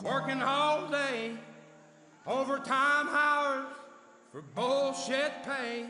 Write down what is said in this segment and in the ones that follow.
working all day, overtime hours for bullshit pay.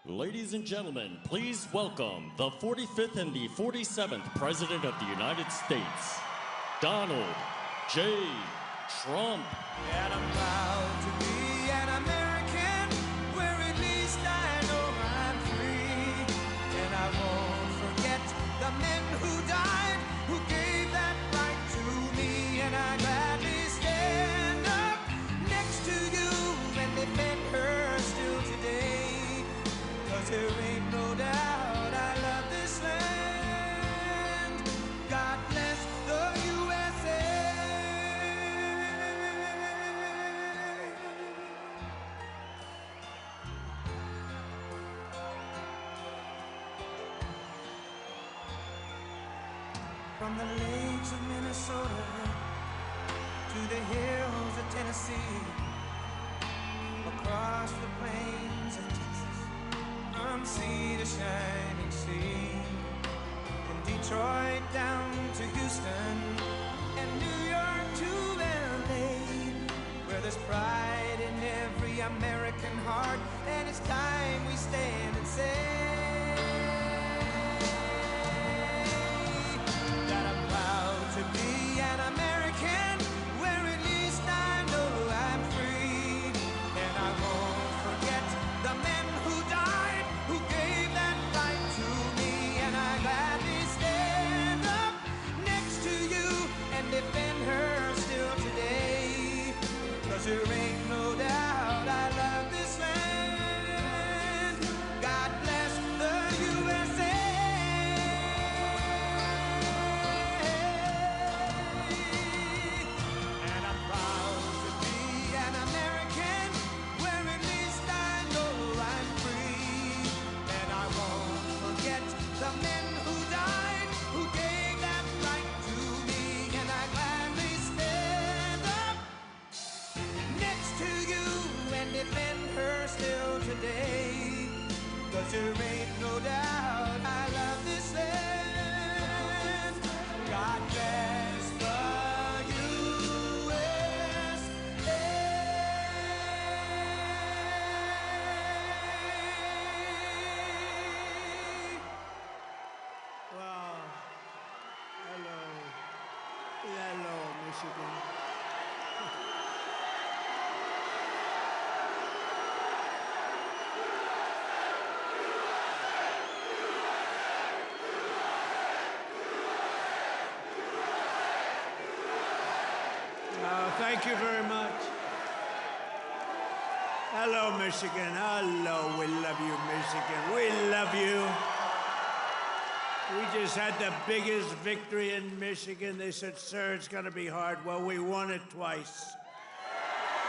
Ladies and gentlemen, please welcome the 45th and the 47th President of the United States, Donald J. Trump. And I'm proud to be an American, where at least I know I'm free. And I won't forget the men who died, who gave that right to me. And I gladly stand up next to you and defend her still today. 'Cause there ain't no doubt I love this land. God bless the USA. From the lakes of Minnesota to the hills of Tennessee, across the plains of Texas, from sea to shining sea, from Detroit down to Houston, and New York to LA, where there's pride in every American heart, and it's time we stand and say that I'm proud to be an American, where at least I know I'm free, and I won't forget the men who died, who gave that right to me. And I gladly stand up next to you and defend her still today. 'Cause there ain't no doubt I love this land. God bless the USA. And I'm proud to be an American, where at least I know I'm free. And I won't forget the men who died, who gave that right to me. And I gladly stand up next to you and defend her still today. 'Cause there ain't no doubt I love this land. God bless the USA. Wow. Hello. Hello, Michigan. Thank you very much. Hello, Michigan. Hello. We love you, Michigan. We love you. We just had the biggest victory in Michigan. They said, sir, it's going to be hard. Well, we won it twice.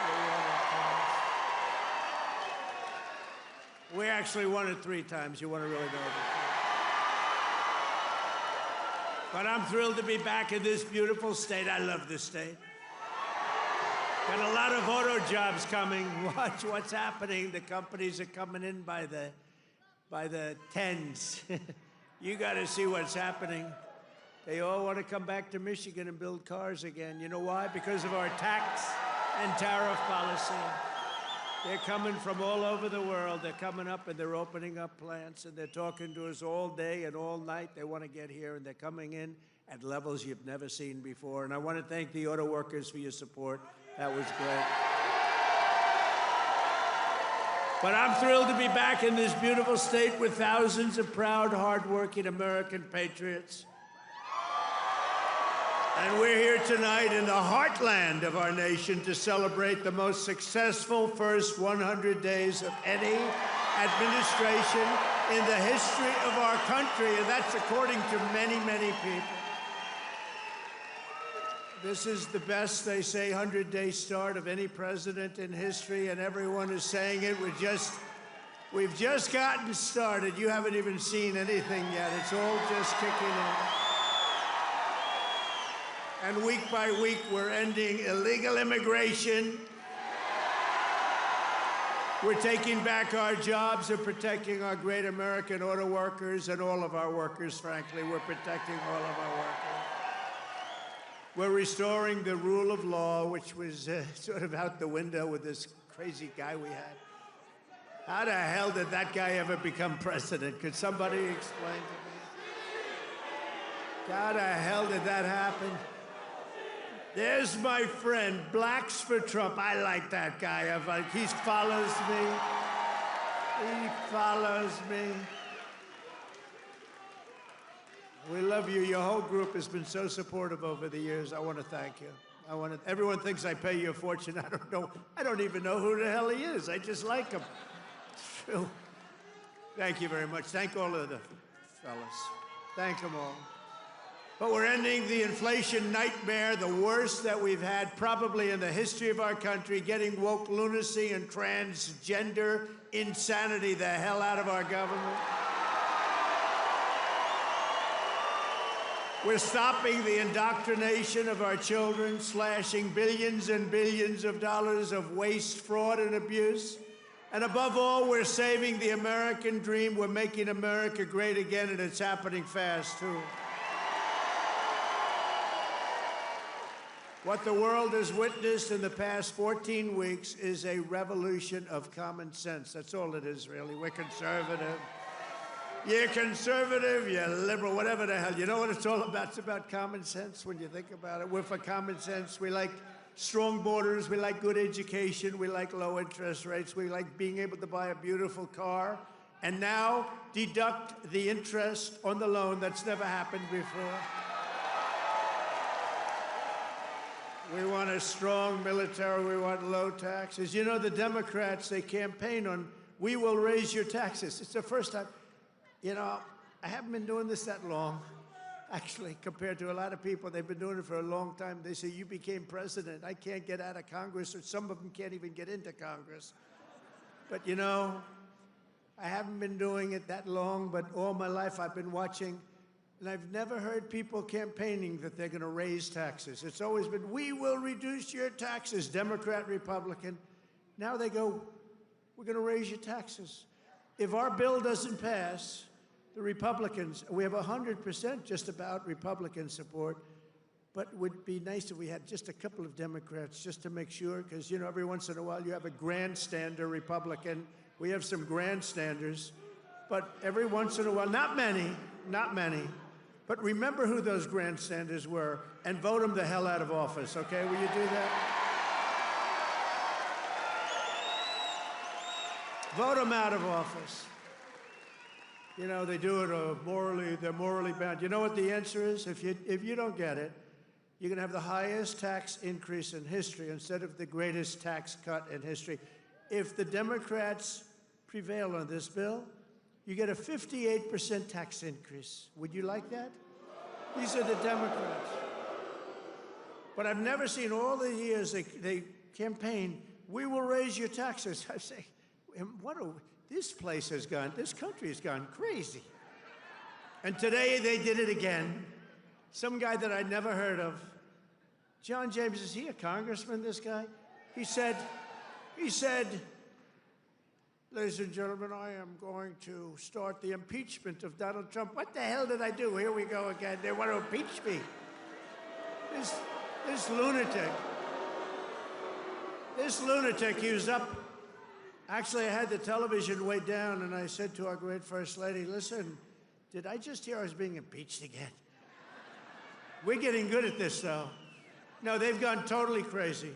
We won it twice. We actually won it 3 times. You want to really know that? But I'm thrilled to be back in this beautiful state. I love this state. Got a lot of auto jobs coming. Watch what's happening. The companies are coming in by the tens. You got to see what's happening. They all want to come back to Michigan and build cars again. You know why? Because of our tax and tariff policy. They're coming from all over the world. They're coming up and they're opening up plants and they're talking to us all day and all night. They want to get here and they're coming in at levels you've never seen before. And I want to thank the auto workers for your support. That was great. But I'm thrilled to be back in this beautiful state with thousands of proud, hardworking American patriots. And we're here tonight in the heartland of our nation to celebrate the most successful first 100 days of any administration in the history of our country, and that's according to many, many people. This is the best, they say, 100-day start of any president in history, and everyone is saying it. We've just gotten started. You haven't even seen anything yet. It's all just kicking in. And week by week, we're ending illegal immigration. We're taking back our jobs and protecting our great American auto workers and all of our workers, frankly. We're protecting all of our workers. We're restoring the rule of law, which was sort of out the window with this crazy guy we had. How the hell did that guy ever become president? Could somebody explain to me? How the hell did that happen? There's my friend, Blacks for Trump. I like that guy. He follows me. He follows me. We love you. Your whole group has been so supportive over the years. I want to thank you. Everyone thinks I pay you a fortune. I don't know. I don't even know who the hell he is. I just like him. It's true. Thank you very much. Thank all of the fellas. Thank them all. But we're ending the inflation nightmare, the worst that we've had probably in the history of our country, getting woke lunacy and transgender insanity the hell out of our government. We're stopping the indoctrination of our children, slashing billions and billions of dollars of waste, fraud, and abuse. And above all, we're saving the American dream. We're making America great again, and it's happening fast, too. What the world has witnessed in the past 14 weeks is a revolution of common sense. That's all it is, really. We're conservative. You're conservative, you're liberal, whatever the hell. You know what it's all about? It's about common sense when you think about it. We're for common sense. We like strong borders. We like good education. We like low interest rates. We like being able to buy a beautiful car. And now deduct the interest on the loan. That's never happened before. We want a strong military. We want low taxes. You know, the Democrats, they campaign on, we will raise your taxes. It's the first time. You know, I haven't been doing this that long, actually, compared to a lot of people. They've been doing it for a long time. They say, you became president. I can't get out of Congress, or some of them can't even get into Congress. But, you know, I haven't been doing it that long, but all my life I've been watching. And I've never heard people campaigning that they're going to raise taxes. It's always been, we will reduce your taxes, Democrat, Republican. Now they go, we're going to raise your taxes. If our bill doesn't pass, the Republicans, we have 100% just about Republican support, but it would be nice if we had just a couple of Democrats just to make sure, because, you know, every once in a while you have a grandstander Republican. We have some grandstanders, but every once in a while, not many, but remember who those grandstanders were and vote them the hell out of office, okay? Will you do that? Vote them out of office. You know, they do it they're morally bound. You know what the answer is? If you don't get it, you're going to have the highest tax increase in history instead of the greatest tax cut in history. If the Democrats prevail on this bill, you get a 58% tax increase. Would you like that? These are the Democrats. But I've never seen all the years they campaign, we will raise your taxes. I say, this place has gone, this country has gone crazy. And today they did it again. Some guy that I'd never heard of. John James, is he a congressman, this guy? He said, ladies and gentlemen, I am going to start the impeachment of Donald Trump. What the hell did I do? Here we go again. They want to impeach me. This lunatic, he was up. Actually, I had the television way down, and I said to our great First Lady, listen, did I just hear I was being impeached again? We're getting good at this, though. No, they've gone totally crazy.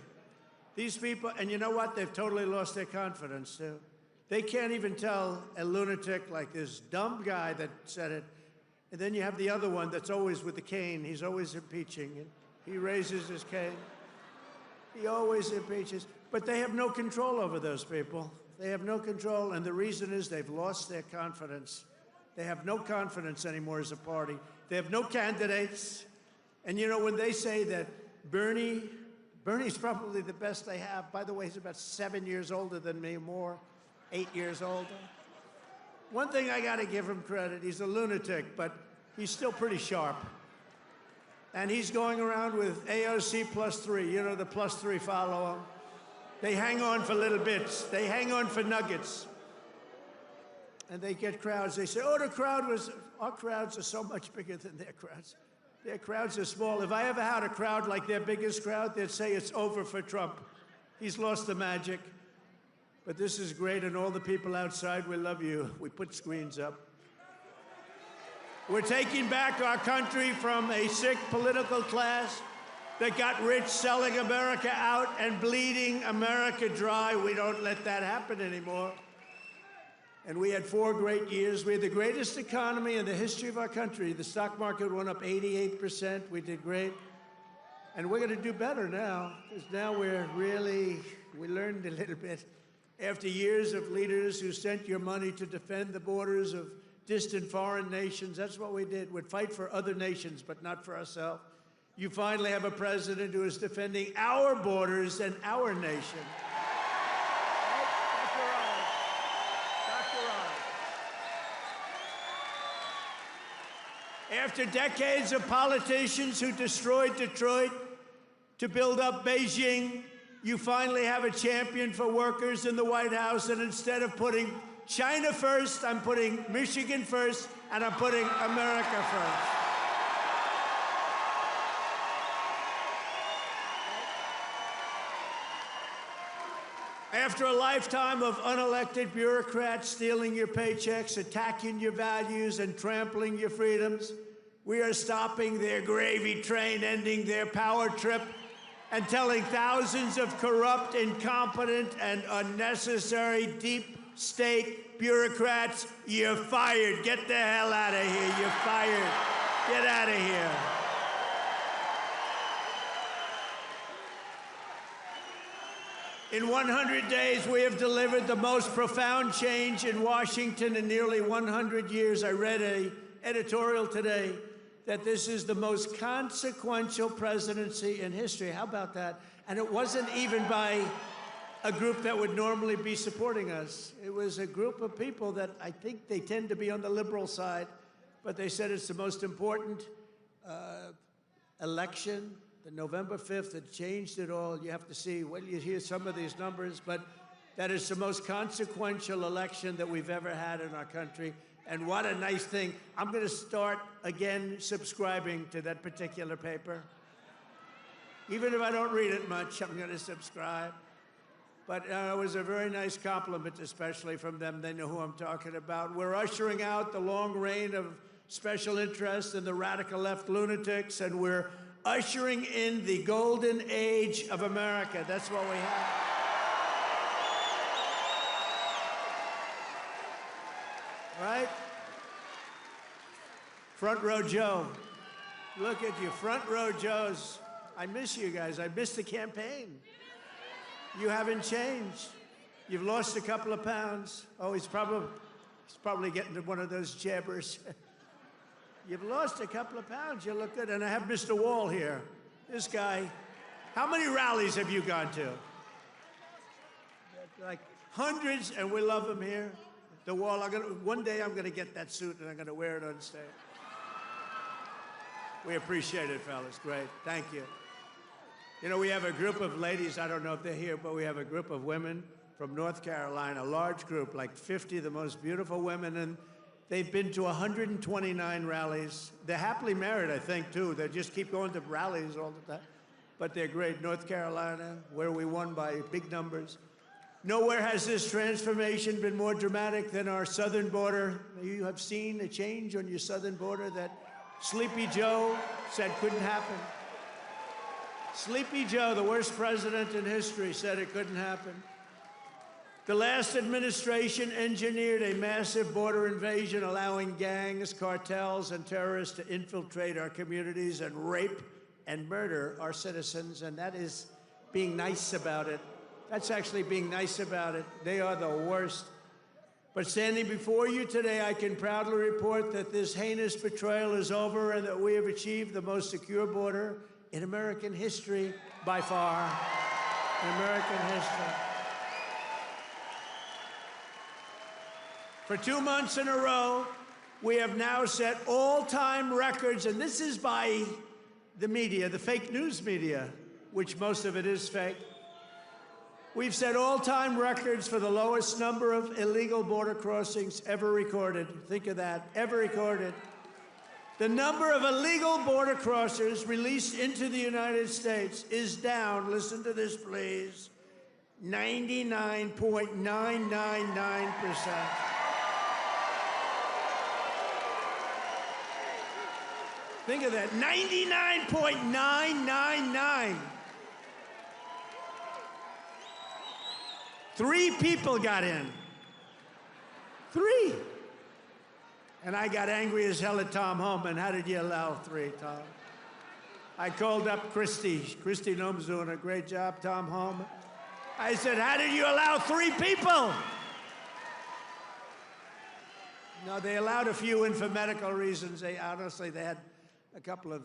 These people, and you know what? They've totally lost their confidence, too. They can't even tell a lunatic like this dumb guy that said it. And then you have the other one that's always with the cane. He's always impeaching. He raises his cane. He always impeaches. But they have no control over those people. They have no control, and the reason is they've lost their confidence. They have no confidence anymore as a party. They have no candidates. And you know, when they say that Bernie's probably the best they have. By the way, he's about 7 years older than me, more, 8 years older. One thing I got to give him credit, he's a lunatic, but he's still pretty sharp. And he's going around with AOC +3. You know, the +3 follow him. They hang on for little bits. They hang on for nuggets. And they get crowds. They say, oh, our crowds are so much bigger than their crowds. Their crowds are small. If I ever had a crowd like their biggest crowd, they'd say it's over for Trump. He's lost the magic. But this is great, and all the people outside, we love you. We put screens up. We're taking back our country from a sick political class that got rich selling America out and bleeding America dry. We don't let that happen anymore. And we had 4 great years. We had the greatest economy in the history of our country. The stock market went up 88%. We did great. And we're going to do better now, because now we learned a little bit. After years of leaders who sent your money to defend the borders of distant foreign nations, that's what we did. We'd fight for other nations, but not for ourselves. You finally have a president who is defending our borders and our nation. After decades of politicians who destroyed Detroit to build up Beijing, you finally have a champion for workers in the White House, and instead of putting China first, I'm putting Michigan first, and I'm putting America first. After a lifetime of unelected bureaucrats stealing your paychecks, attacking your values, and trampling your freedoms, we are stopping their gravy train, ending their power trip, and telling thousands of corrupt, incompetent, and unnecessary deep state bureaucrats, you're fired. Get the hell out of here. You're fired. Get out of here. In 100 days, we have delivered the most profound change in Washington in nearly 100 years. I read an editorial today that this is the most consequential presidency in history. How about that? And it wasn't even by a group that would normally be supporting us. It was a group of people that I think they tend to be on the liberal side, but they said it's the most important election. The November 5th, it changed it all. You have to see, well, you hear some of these numbers, but that is the most consequential election that we've ever had in our country. And what a nice thing. I'm going to start again subscribing to that particular paper. Even if I don't read it much, I'm going to subscribe. But it was a very nice compliment, especially from them. They know who I'm talking about. We're ushering out the long reign of special interests and the radical left lunatics, and we're ushering in the golden age of America. That's what we have. Right? Front row Joe. Look at you, front row Joes. I miss you guys. I miss the campaign. You haven't changed. You've lost a couple of pounds. Oh, He's probably getting to one of those jabbers. You've lost a couple of pounds. You look good. And I have Mr. Wall here. This guy. How many rallies have you gone to? Like hundreds, and we love him here. The Wall. One day I'm going to get that suit and I'm going to wear it on stage. We appreciate it, fellas. Great. Thank you. You know, we have a group of ladies, I don't know if they're here, but we have a group of women from North Carolina, a large group, like 50 of the most beautiful women, and they've been to 129 rallies. They're happily married, I think, too. They just keep going to rallies all the time. But they're great. North Carolina, where we won by big numbers. Nowhere has this transformation been more dramatic than our southern border. You have seen a change on your southern border that Sleepy Joe said couldn't happen. Sleepy Joe, the worst president in history, said it couldn't happen. The last administration engineered a massive border invasion, allowing gangs, cartels, and terrorists to infiltrate our communities and rape and murder our citizens, and that is being nice about it. That's actually being nice about it. They are the worst. But standing before you today, I can proudly report that this heinous betrayal is over and that we have achieved the most secure border in American history, by far, in American history. For 2 months in a row, we have now set all-time records, and this is by the media, the fake news media, which most of it is fake. We've set all-time records for the lowest number of illegal border crossings ever recorded. Think of that, ever recorded. The number of illegal border crossers released into the United States is down, listen to this please, 99.999%. Think of that, 99.999. 3 people got in. 3. And I got angry as hell at Tom Homan. How did you allow 3, Tom? I called up Christy. Christy Noem's doing a great job, Tom Homan. I said, how did you allow 3 people? No, they allowed a few in for medical reasons. They had a couple of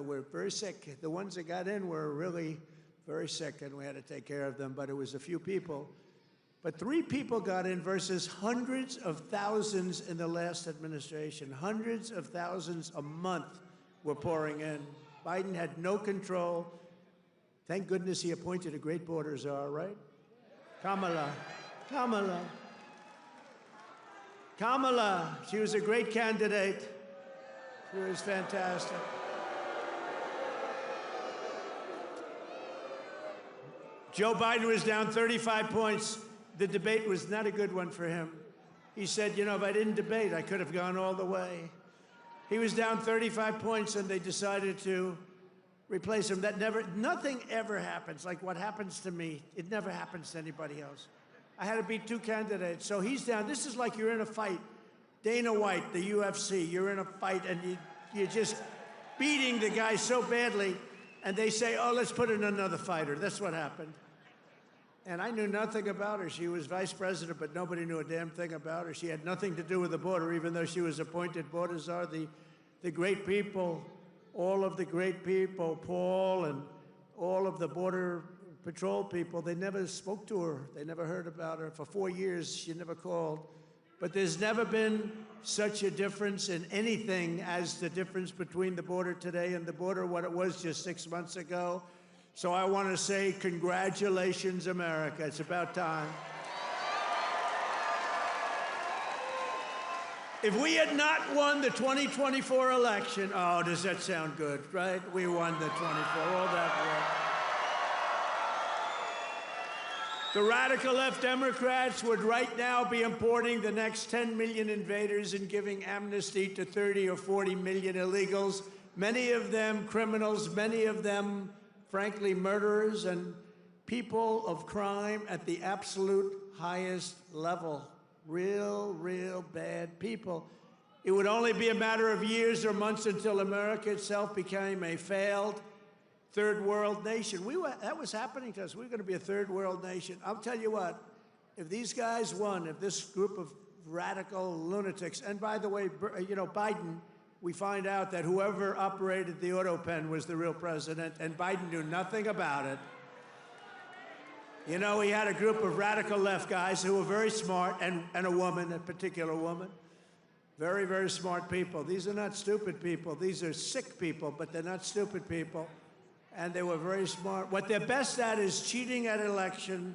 were very sick. The ones that got in were really very sick, and we had to take care of them, but it was a few people. But 3 people got in versus hundreds of thousands in the last administration. Hundreds of thousands a month were pouring in. Biden had no control. Thank goodness he appointed a great border czar, right? Kamala. She was a great candidate. She was fantastic. Joe Biden was down 35 points. The debate was not a good one for him. He said, you know, if I didn't debate, I could have gone all the way. He was down 35 points, and they decided to replace him. Nothing ever happens like what happens to me. It never happens to anybody else. I had to beat 2 candidates, so he's down. This is like you're in a fight. Dana White, the UFC, you're in a fight, and you're just beating the guy so badly, and they say, oh, let's put in another fighter. That's what happened. And I knew nothing about her. She was vice president, but nobody knew a damn thing about her. She had nothing to do with the border, even though she was appointed border czar. The great people, all of the great people, Paul and all of the Border Patrol people, they never spoke to her. They never heard about her. For 4 years, she never called. But there's never been such a difference in anything as the difference between the border today and the border what it was just 6 months ago. So I want to say congratulations, America. It's about time. If we had not won the 2024 election, oh, does that sound good, right? We won the 24, all that work. The radical left Democrats would right now be importing the next 10 million invaders and giving amnesty to 30 or 40 million illegals, many of them criminals, many of them frankly, murderers and people of crime at the absolute highest level. Real bad people. It would only be a matter of years or months until America itself became a failed third world nation. That was happening to us. We were going to be a third world nation. I'll tell you what, if these guys won, if this group of radical lunatics. And by the way, you know, Biden, we find out that whoever operated the auto pen was the real president, and Biden knew nothing about it. You know, he had a group of radical left guys who were very smart, and a woman, a particular woman. Very, very smart people. These are not stupid people. These are sick people, but they're not stupid people. And they were very smart. What they're best at is cheating at election.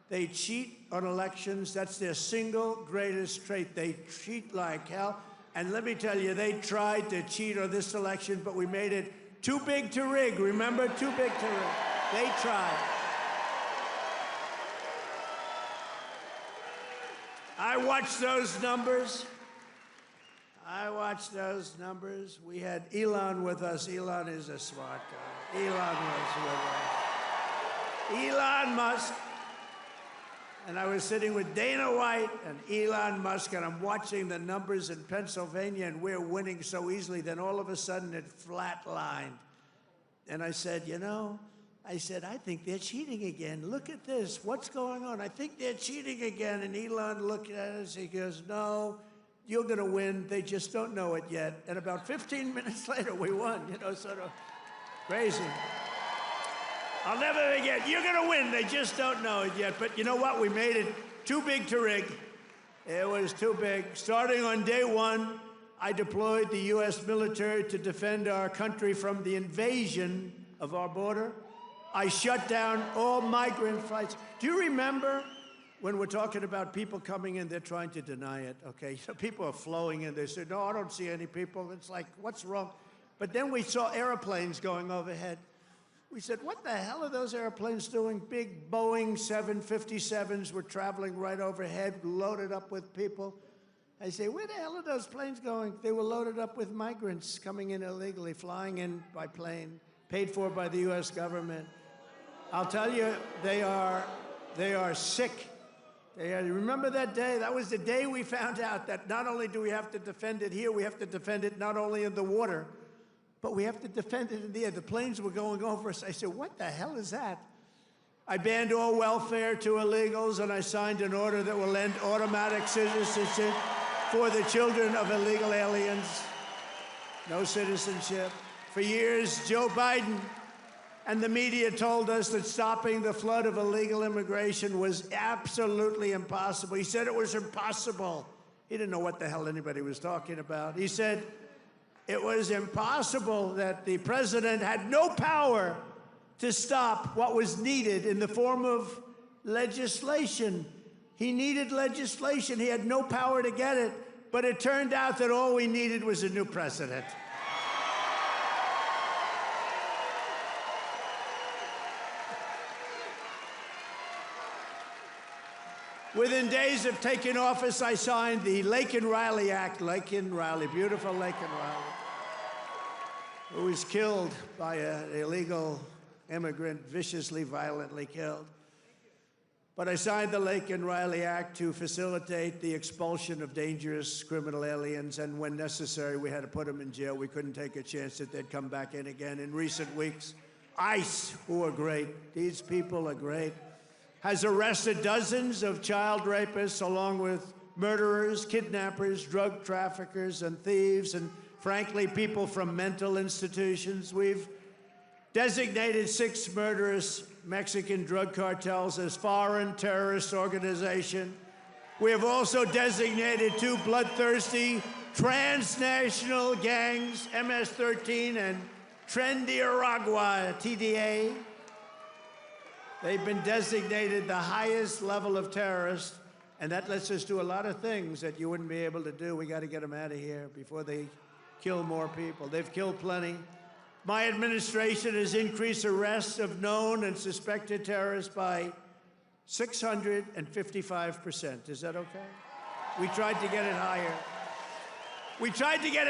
They cheat on elections. That's their single greatest trait. They cheat like hell. And let me tell you, they tried to cheat on this election, but we made it too big to rig. Remember? Too big to rig. They tried. I watched those numbers. We had Elon with us. Elon is a smart guy. Elon was with us. Elon Musk. And I was sitting with Dana White and Elon Musk, and I'm watching the numbers in Pennsylvania, and we're winning so easily. Then all of a sudden it flatlined. And I said, you know, I think they're cheating again. Look at this. What's going on? I think they're cheating again. And Elon looked at us. He goes, no, you're going to win. They just don't know it yet. And about 15 minutes later, we won. You know, sort of crazy. I'll never forget. You're going to win. They just don't know it yet. But you know what? We made it too big to rig. It was too big. Starting on day one, I deployed the U.S. military to defend our country from the invasion of our border. I shut down all migrant flights. Do you remember when we're talking about people coming in, they're trying to deny it, okay? So people are flowing in. They say, no, I don't see any people. It's like, what's wrong? But then we saw airplanes going overhead. We said, what the hell are those airplanes doing? Big Boeing 757s were traveling right overhead, loaded up with people. I say, where the hell are those planes going? They were loaded up with migrants coming in illegally, flying in by plane, paid for by the U.S. government. I'll tell you, they are sick. Remember that day? That was the day we found out that not only do we have to defend it here, we have to defend it not only in the water, but we have to defend it in the air. The planes were going over us. I said, what the hell is that? I banned all welfare to illegals, and I signed an order that will end automatic citizenship for the children of illegal aliens. No citizenship. For years, Joe Biden and the media told us that stopping the flood of illegal immigration was absolutely impossible. He said it was impossible. He didn't know what the hell anybody was talking about. He said it was impossible, that the president had no power to stop what was needed in the form of legislation. He needed legislation. He had no power to get it. But it turned out that all we needed was a new president. Within days of taking office, I signed the Laken Riley Act. Laken Riley, beautiful Laken Riley, who was killed by an illegal immigrant, viciously, violently killed. But I signed the Laken Riley Act to facilitate the expulsion of dangerous criminal aliens, and when necessary, we had to put them in jail. We couldn't take a chance that they'd come back in again. In recent weeks, ICE, who are great, these people are great, has arrested dozens of child rapists, along with murderers, kidnappers, drug traffickers, and thieves, and frankly, people from mental institutions. We've designated 6 murderous Mexican drug cartels as foreign terrorist organizations. We have also designated 2 bloodthirsty transnational gangs, MS-13 and Trendiaragua, TDA. They've been designated the highest level of terrorists, and that lets us do a lot of things that you wouldn't be able to do. We got to get them out of here before they kill more people. They've killed plenty. My administration has increased arrests of known and suspected terrorists by 655%. Is that okay? We tried to get it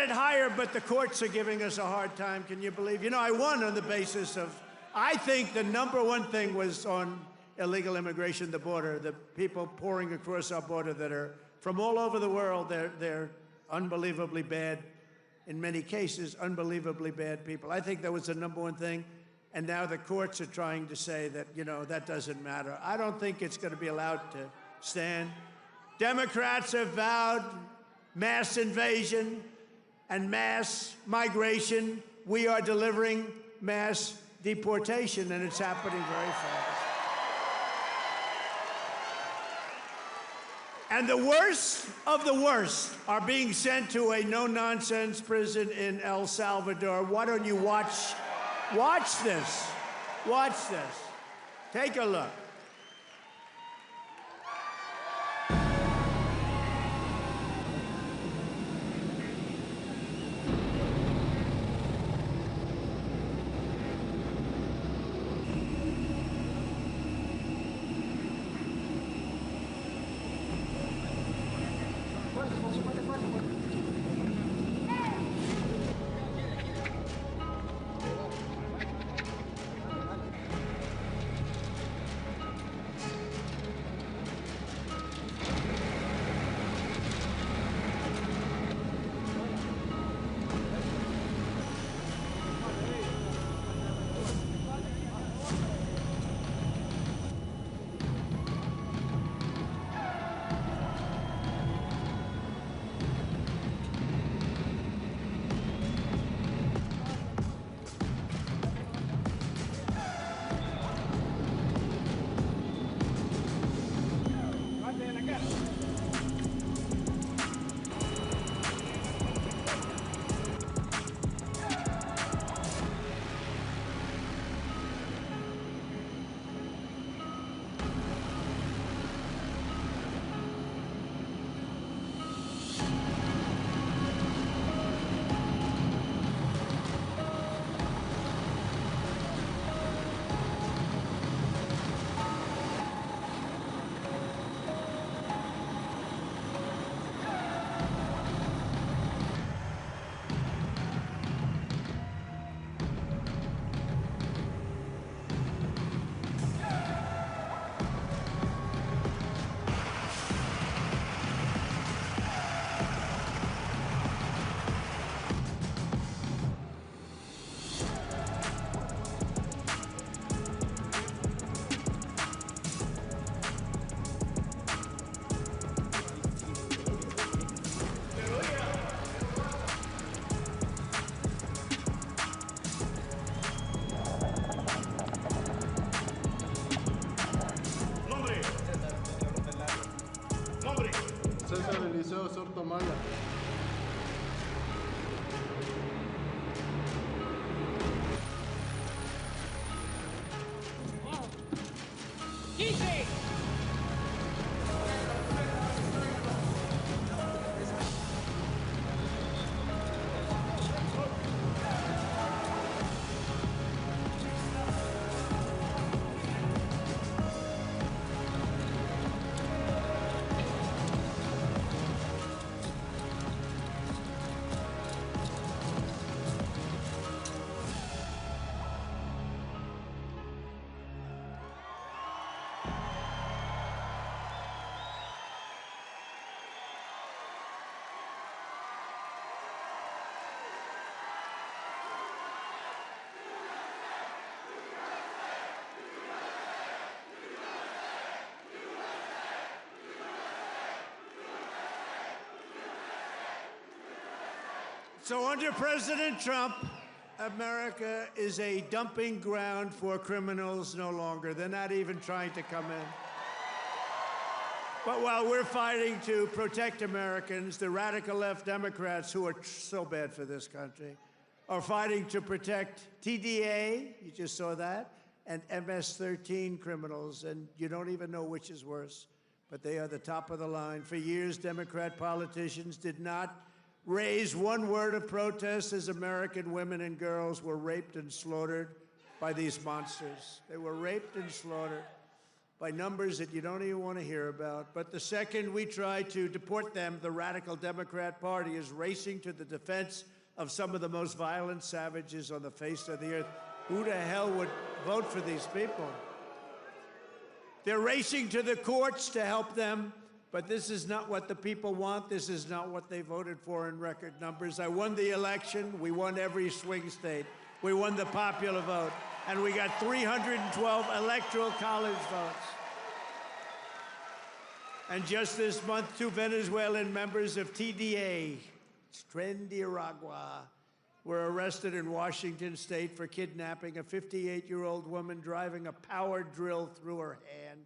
higher. But the courts are giving us a hard time. Can you believe? You know, I won on the basis of, I think the number one thing was on illegal immigration, the border, the people pouring across our border that are from all over the world. They're unbelievably bad. In many cases, unbelievably bad people. I think that was the number one thing. And now the courts are trying to say that, you know, that doesn't matter. I don't think it's going to be allowed to stand. Democrats have vowed mass invasion and mass migration. We are delivering mass deportation, and it's happening very fast. And the worst of the worst are being sent to a no-nonsense prison in El Salvador. Why don't you watch this? Watch this. Take a look. So under President Trump, America is a dumping ground for criminals no longer. They're not even trying to come in. But while we're fighting to protect Americans, the radical left Democrats, who are so bad for this country, are fighting to protect TDA, you just saw that, and MS-13 criminals, and you don't even know which is worse, but they are the top of the line. For years, Democrat politicians did not raise one word of protest as American women and girls were raped and slaughtered by these monsters. They were raped and slaughtered by numbers that you don't even want to hear about. But the second we try to deport them, the radical Democrat Party is racing to the defense of some of the most violent savages on the face of the earth. Who the hell would vote for these people? They're racing to the courts to help them. But this is not what the people want. This is not what they voted for in record numbers. I won the election. We won every swing state. We won the popular vote. And we got 312 electoral college votes. And just this month, 2 Venezuelan members of TDA, Tren de Aragua, were arrested in Washington state for kidnapping a 58-year-old woman driving a power drill through her hand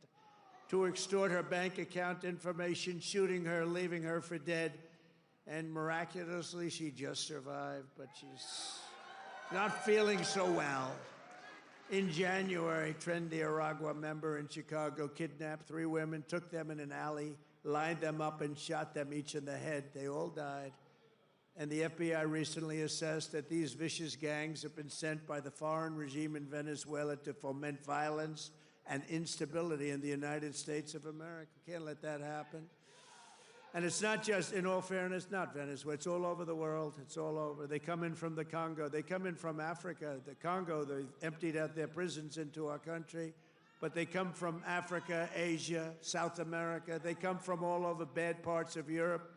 to extort her bank account information, shooting her, leaving her for dead. And miraculously, she just survived, but she's not feeling so well. In January, Tren de Aragua member in Chicago kidnapped 3 women, took them in an alley, lined them up, and shot them each in the head. They all died. And the FBI recently assessed that these vicious gangs have been sent by the foreign regime in Venezuela to foment violence and instability in the United States of America. Can't let that happen. And it's not just, in all fairness, not Venezuela. It's all over the world. It's all over. They come in from the Congo. They come in from Africa. The Congo, they emptied out their prisons into our country. But they come from Africa, Asia, South America. They come from all over bad parts of Europe.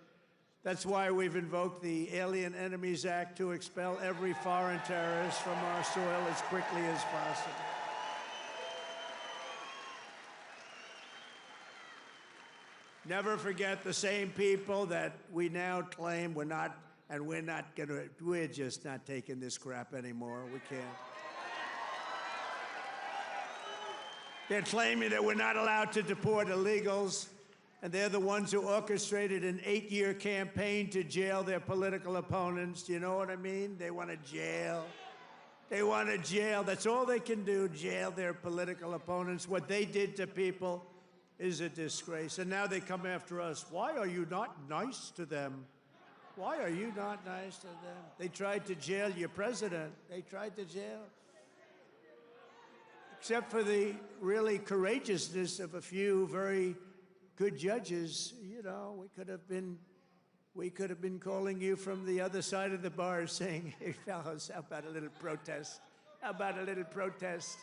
That's why we've invoked the Alien Enemies Act to expel every foreign terrorist from our soil as quickly as possible. Never forget the same people that we now claim we're just not taking this crap anymore. We can't. They're claiming that we're not allowed to deport illegals, and they're the ones who orchestrated an 8-year campaign to jail their political opponents. Do you know what I mean? They want to jail. They want to jail. That's all they can do, jail their political opponents. What they did to people is a disgrace. And now they come after us. Why are you not nice to them? Why are you not nice to them? They tried to jail your president. They tried to jail. Except for the really courageousness of a few very good judges, you know, we could have been calling you from the other side of the bar saying, hey, fellows, how about a little protest? How about a little protest?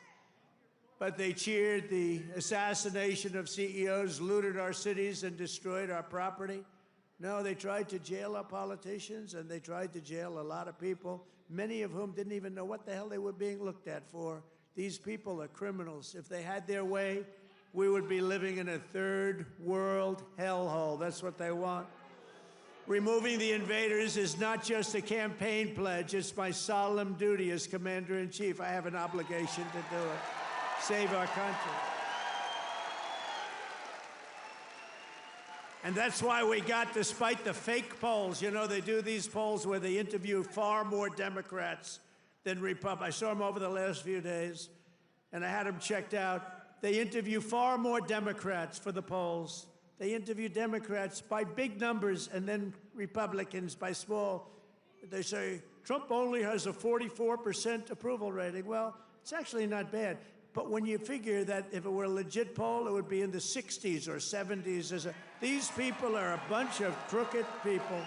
But they cheered the assassination of CEOs, looted our cities, and destroyed our property. No, they tried to jail our politicians, and they tried to jail a lot of people, many of whom didn't even know what the hell they were being looked at for. These people are criminals. If they had their way, we would be living in a third world hellhole. That's what they want. Removing the invaders is not just a campaign pledge. It's my solemn duty as Commander-in-Chief. I have an obligation to do it. Save our country. And that's why we got, despite the fake polls, you know, they do these polls where they interview far more Democrats than Republicans. I saw them over the last few days, and I had them checked out. They interview far more Democrats for the polls. They interview Democrats by big numbers and then Republicans by small. They say, Trump only has a 44% approval rating. Well, it's actually not bad. But when you figure that if it were a legit poll, it would be in the 60s or 70s. These people are a bunch of crooked people.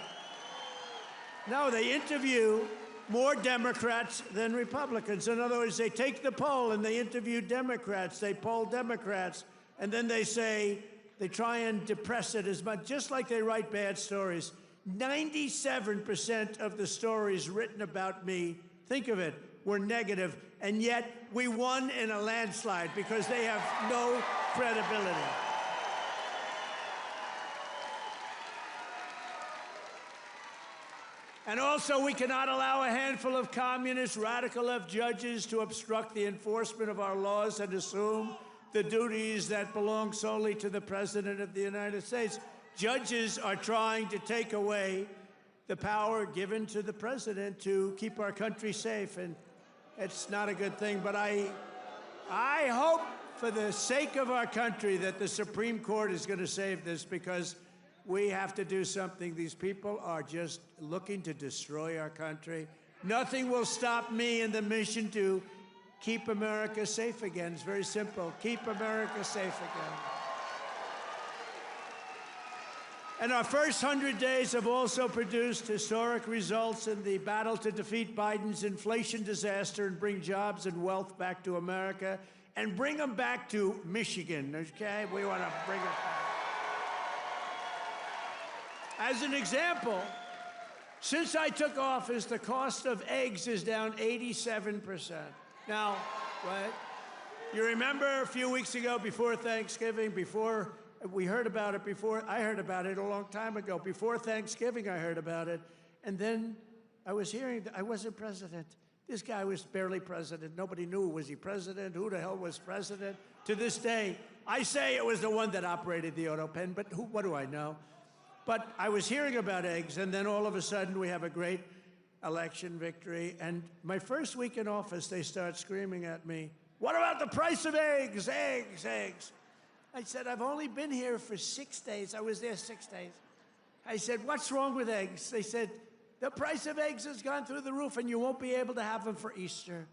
No, they interview more Democrats than Republicans. In other words, they take the poll and they interview Democrats. They poll Democrats. And then they say, they try and depress it as much, just like they write bad stories. 97% of the stories written about me, think of it, were negative. And yet we won in a landslide because they have no credibility. And also, we cannot allow a handful of communist, radical left judges to obstruct the enforcement of our laws and assume the duties that belong solely to the President of the United States. Judges are trying to take away the power given to the President to keep our country safe, and it's not a good thing. But I hope, for the sake of our country, that the Supreme Court is going to save this, because we have to do something. These people are just looking to destroy our country. Nothing will stop me in the mission to keep America safe again. It's very simple. Keep America safe again. And our first 100 days have also produced historic results in the battle to defeat Biden's inflation disaster and bring jobs and wealth back to America, and bring them back to Michigan, okay? We want to bring it back. As an example, since I took office, the cost of eggs is down 87%. Now, right? You remember a few weeks ago, before Thanksgiving, before We heard about it before. I heard about it a long time ago. Before Thanksgiving, I heard about it. And then I was hearing that I wasn't president. This guy was barely president. Nobody knew, was he president? Who the hell was president? To this day, I say it was the one that operated the auto pen, but what do I know? But I was hearing about eggs, and then all of a sudden we have a great election victory. And my first week in office, they start screaming at me, "What about the price of eggs? Eggs, eggs." I said, "I've only been here for 6 days. I was there 6 days." I said, "What's wrong with eggs?" They said, "The price of eggs has gone through the roof and you won't be able to have them for Easter."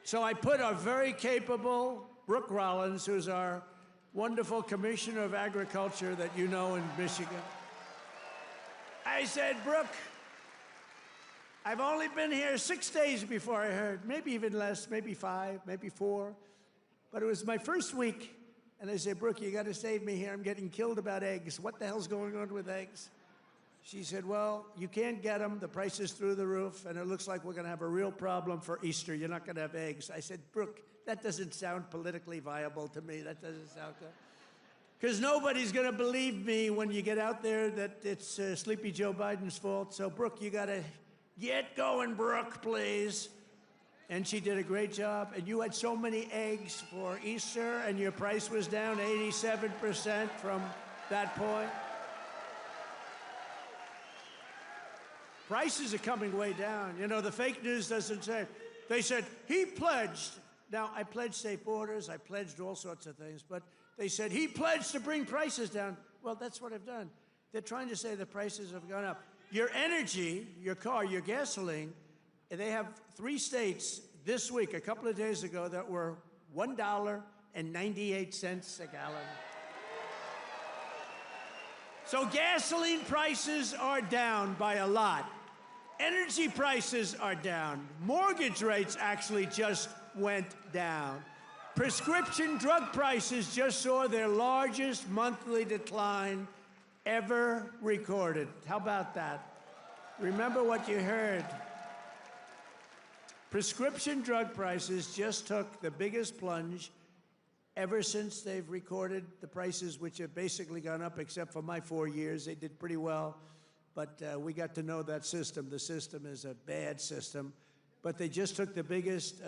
So I put our very capable Brooke Rollins, who's our wonderful Commissioner of Agriculture that you know in Michigan. I said, "Brooke, I've only been here 6 days before I heard, maybe even less, maybe 5, maybe 4. But it was my first week. And I said, "Brooke, you got to save me here. I'm getting killed about eggs. What the hell's going on with eggs?" She said, "Well, you can't get them. The price is through the roof, and it looks like we're going to have a real problem for Easter. You're not going to have eggs." I said, "Brooke, that doesn't sound politically viable to me. That doesn't sound good. Because nobody's going to believe me when you get out there that it's Sleepy Joe Biden's fault. So, Brooke, you got to get going, Brooke, please." And she did a great job. And you had so many eggs for Easter, and your price was down 87% from that point. Prices are coming way down. You know, the fake news doesn't say. They said, he pledged. Now, I pledged safe borders. I pledged all sorts of things. But they said, he pledged to bring prices down. Well, that's what I've done. They're trying to say the prices have gone up. Your energy, your car, your gasoline, they have 3 states this week, a couple of days ago, that were $1.98 a gallon. So gasoline prices are down by a lot. Energy prices are down. Mortgage rates actually just went down. Prescription drug prices just saw their largest monthly decline ever recorded. How about that? Remember what you heard. Prescription drug prices just took the biggest plunge ever since they've recorded the prices, which have basically gone up, except for my 4 years. They did pretty well, but we got to know that system. The system is a bad system, but they just took the biggest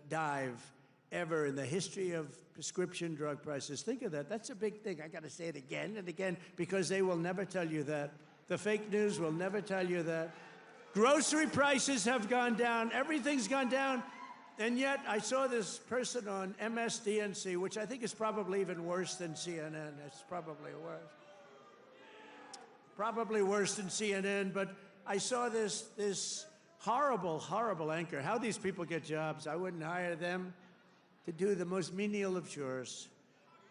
dive ever in the history of prescription drug prices. Think of that. That's a big thing. I got to say it again and again, because they will never tell you that. The fake news will never tell you that. Grocery prices have gone down. Everything's gone down. And yet, I saw this person on MSDNC, which I think is probably even worse than CNN. It's probably worse. Probably worse than CNN, but I saw this horrible, horrible anchor. How these people get jobs. I wouldn't hire them to do the most menial of chores.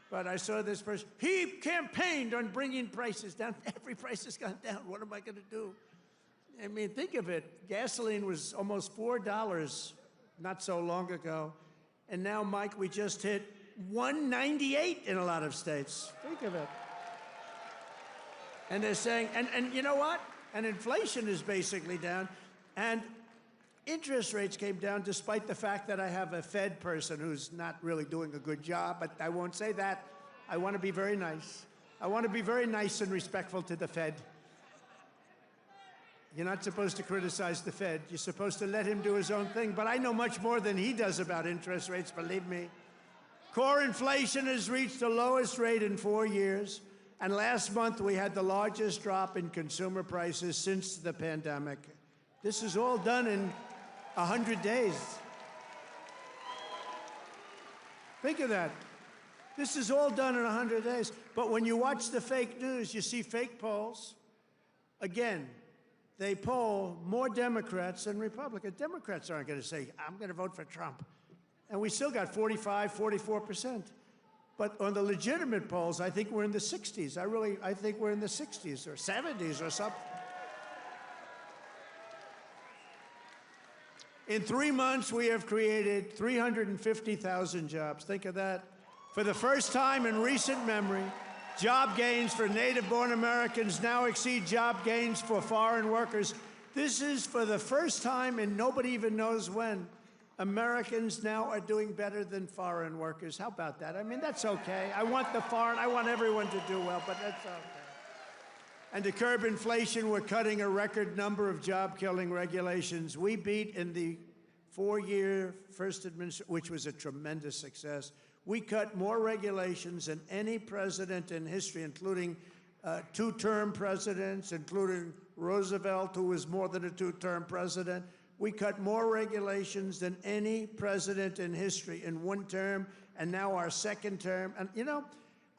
But I saw this person. He campaigned on bringing prices down. Every price has gone down. What am I going to do? I mean, think of it. Gasoline was almost $4 not so long ago. And now, Mike, we just hit $1.98 in a lot of states. Think of it. And they're saying, and you know what? And inflation is basically down. And interest rates came down despite the fact that I have a Fed person who's not really doing a good job. But I won't say that. I want to be very nice. I want to be very nice and respectful to the Fed. You're not supposed to criticize the Fed. You're supposed to let him do his own thing. But I know much more than he does about interest rates, believe me. Core inflation has reached the lowest rate in 4 years. And last month, we had the largest drop in consumer prices since the pandemic. This is all done in 100 days. Think of that. This is all done in 100 days. But when you watch the fake news, you see fake polls. Again, they poll more Democrats than Republicans. Democrats aren't going to say, I'm going to vote for Trump. And we still got 45, 44%. But on the legitimate polls, I think we're in the 60s. I think we're in the 60s or 70s or something. In 3 months, we have created 350,000 jobs. Think of that. For the first time in recent memory, job gains for native-born Americans now exceed job gains for foreign workers. This is for the first time, and nobody even knows when. Americans now are doing better than foreign workers. How about that? I mean, that's okay. I want everyone to do well, but that's okay. And to curb inflation, we're cutting a record number of job-killing regulations. We beat in the 4-year first administration, which was a tremendous success. We cut more regulations than any president in history, including 2-term presidents, including Roosevelt, who was more than a 2-term president. We cut more regulations than any president in history in 1 term, and now our 2nd term. And you know,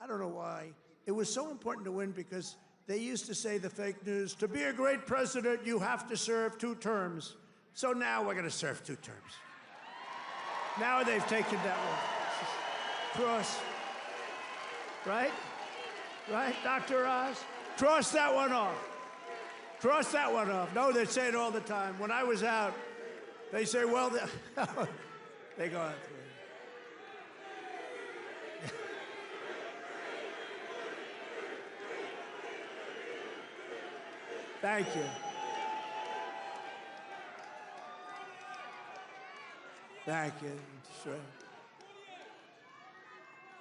I don't know why. It was so important to win because they used to say, the fake news, to be a great president, you have to serve 2 terms. So now we're going to serve 2 terms. Now they've taken that one. Cross. Right? Right, Dr. Oz? Cross that one off. Cross that one off. No, they say it all the time. When I was out, they say, well, they go out through. Thank you. Thank you. Sure.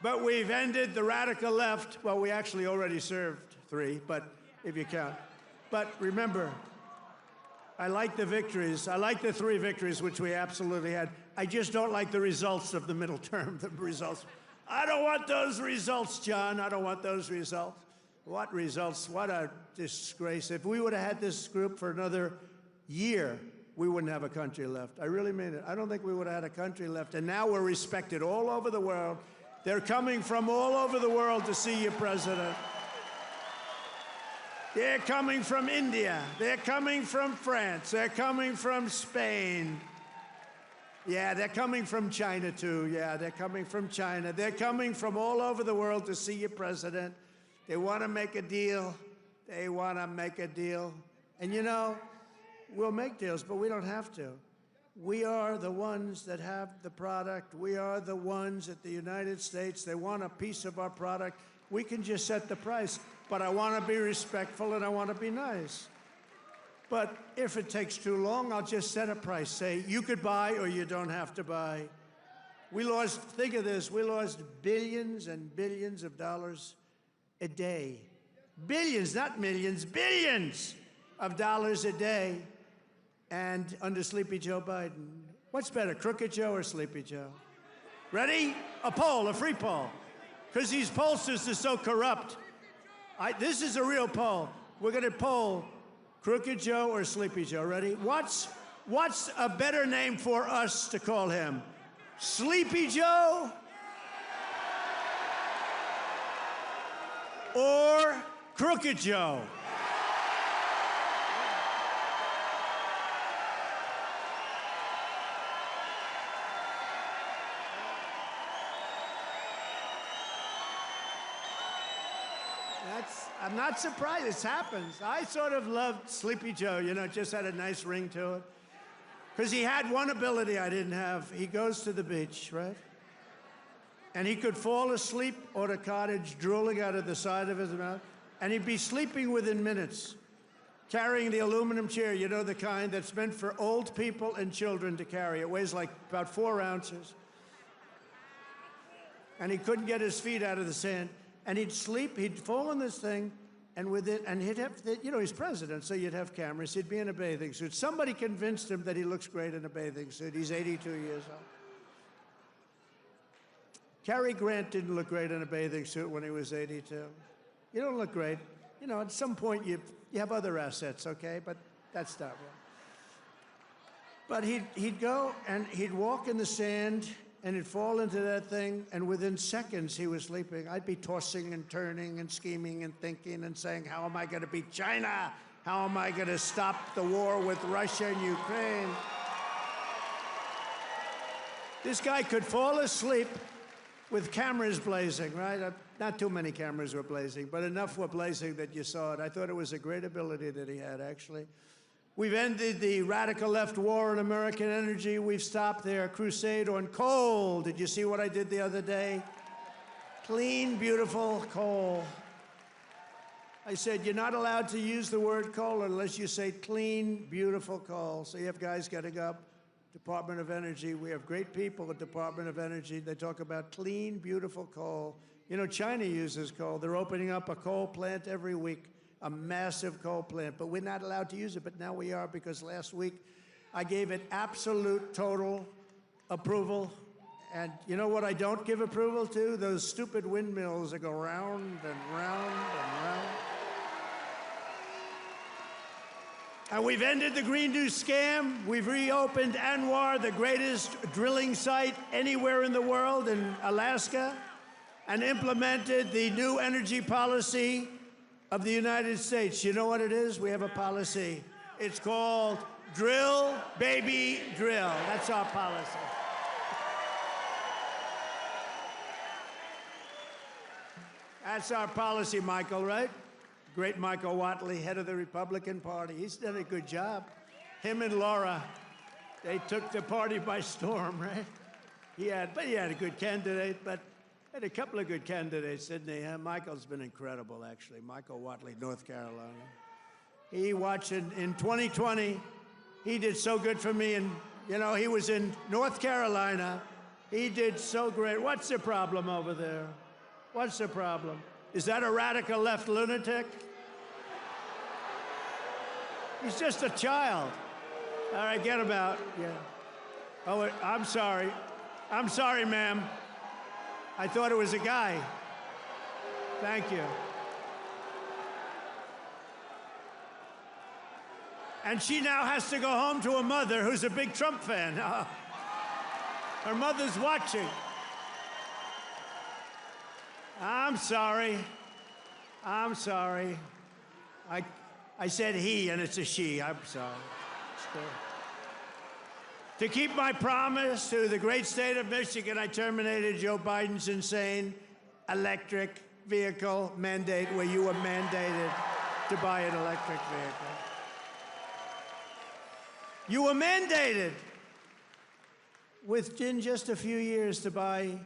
But we've ended the radical left. Well, we actually already served 3, but if you count. But remember, I like the victories. I like the 3 victories, which we absolutely had. I just don't like the results of the middle term, the results. I don't want those results, John. I don't want those results. What results? What a disgrace. If we would have had this group for another year, we wouldn't have a country left. I really mean it. I don't think we would have had a country left. And now we're respected all over the world. They're coming from all over the world to see you, President. They're coming from India. They're coming from France. They're coming from Spain. Yeah, they're coming from China, too. Yeah, they're coming from China. They're coming from all over the world to see you, President. They want to make a deal. They want to make a deal. And you know, we'll make deals, but we don't have to. We are the ones that have the product. We are the ones at the United States. They want a piece of our product. We can just set the price. But I want to be respectful and I want to be nice. But if it takes too long, I'll just set a price. Say, you could buy or you don't have to buy. We lost, think of this, we lost billions and billions of dollars a day. Billions, not millions, billions of dollars a day. And under Sleepy Joe Biden. What's better, Crooked Joe or Sleepy Joe? Ready? A poll, a free poll. Because these pollsters are so corrupt. This is a real poll. We're going to poll Crooked Joe or Sleepy Joe. Ready? What's a better name for us to call him? Sleepy Joe or Crooked Joe? I'm not surprised. This happens. I sort of loved Sleepy Joe, you know, it just had a nice ring to it. Because he had one ability I didn't have. He goes to the beach, right? And he could fall asleep on a cottage drooling out of the side of his mouth, and he'd be sleeping within minutes, carrying the aluminum chair, you know, the kind that's meant for old people and children to carry. It weighs like about 4 ounces. And he couldn't get his feet out of the sand. And he'd sleep, he'd fall in this thing, and he'd have, you know, he's president, so you'd have cameras. He'd be in a bathing suit. Somebody convinced him that he looks great in a bathing suit. He's 82 years old. Cary Grant didn't look great in a bathing suit when he was 82. You don't look great. You know, at some point you have other assets, okay? But that's not real. But he'd go and he'd walk in the sand, and he'd fall into that thing, and within seconds he was sleeping. I'd be tossing and turning and scheming and thinking and saying, how am I going to beat China? How am I going to stop the war with Russia and Ukraine? This guy could fall asleep with cameras blazing, right? Not too many cameras were blazing, but enough were blazing that you saw it. I thought it was a great ability that he had, actually. We've ended the radical left war on American energy. We've stopped their crusade on coal. Did you see what I did the other day? Clean, beautiful coal. I said, you're not allowed to use the word coal unless you say clean, beautiful coal. So you have guys getting up Department of Energy. We have great people at Department of Energy. They talk about clean, beautiful coal. You know, China uses coal. They're opening up a coal plant every week, a massive coal plant. But we're not allowed to use it, but now we are, because last week I gave it absolute, total approval. And you know what I don't give approval to? Those stupid windmills that go round and round and round. And we've ended the Green New scam. We've reopened ANWR, the greatest drilling site anywhere in the world, in Alaska, and implemented the new energy policy of the United States. You know what it is? We have a policy. It's called Drill, Baby, Drill. That's our policy. That's our policy, Michael, right? Great Michael Whatley, head of the Republican Party. He's done a good job. Him and Laura, they took the party by storm, right? He had a good candidate, but had a couple of good candidates, didn't he? Michael's been incredible, actually. Michael Whatley, North Carolina. He watched in 2020. He did so good for me, and you know, he was in North Carolina. He did so great. What's the problem over there? What's the problem? Is that a radical left lunatic? He's just a child. All right, get him out. Yeah. Oh, I'm sorry. I'm sorry, ma'am. I thought it was a guy. Thank you. And she now has to go home to a mother who's a big Trump fan. Her mother's watching. I'm sorry. I'm sorry. I said he, and it's a she. I'm sorry. To keep my promise to the great state of Michigan, I terminated Joe Biden's insane electric vehicle mandate, where you were mandated to buy an electric vehicle. You were mandated within just a few years to buy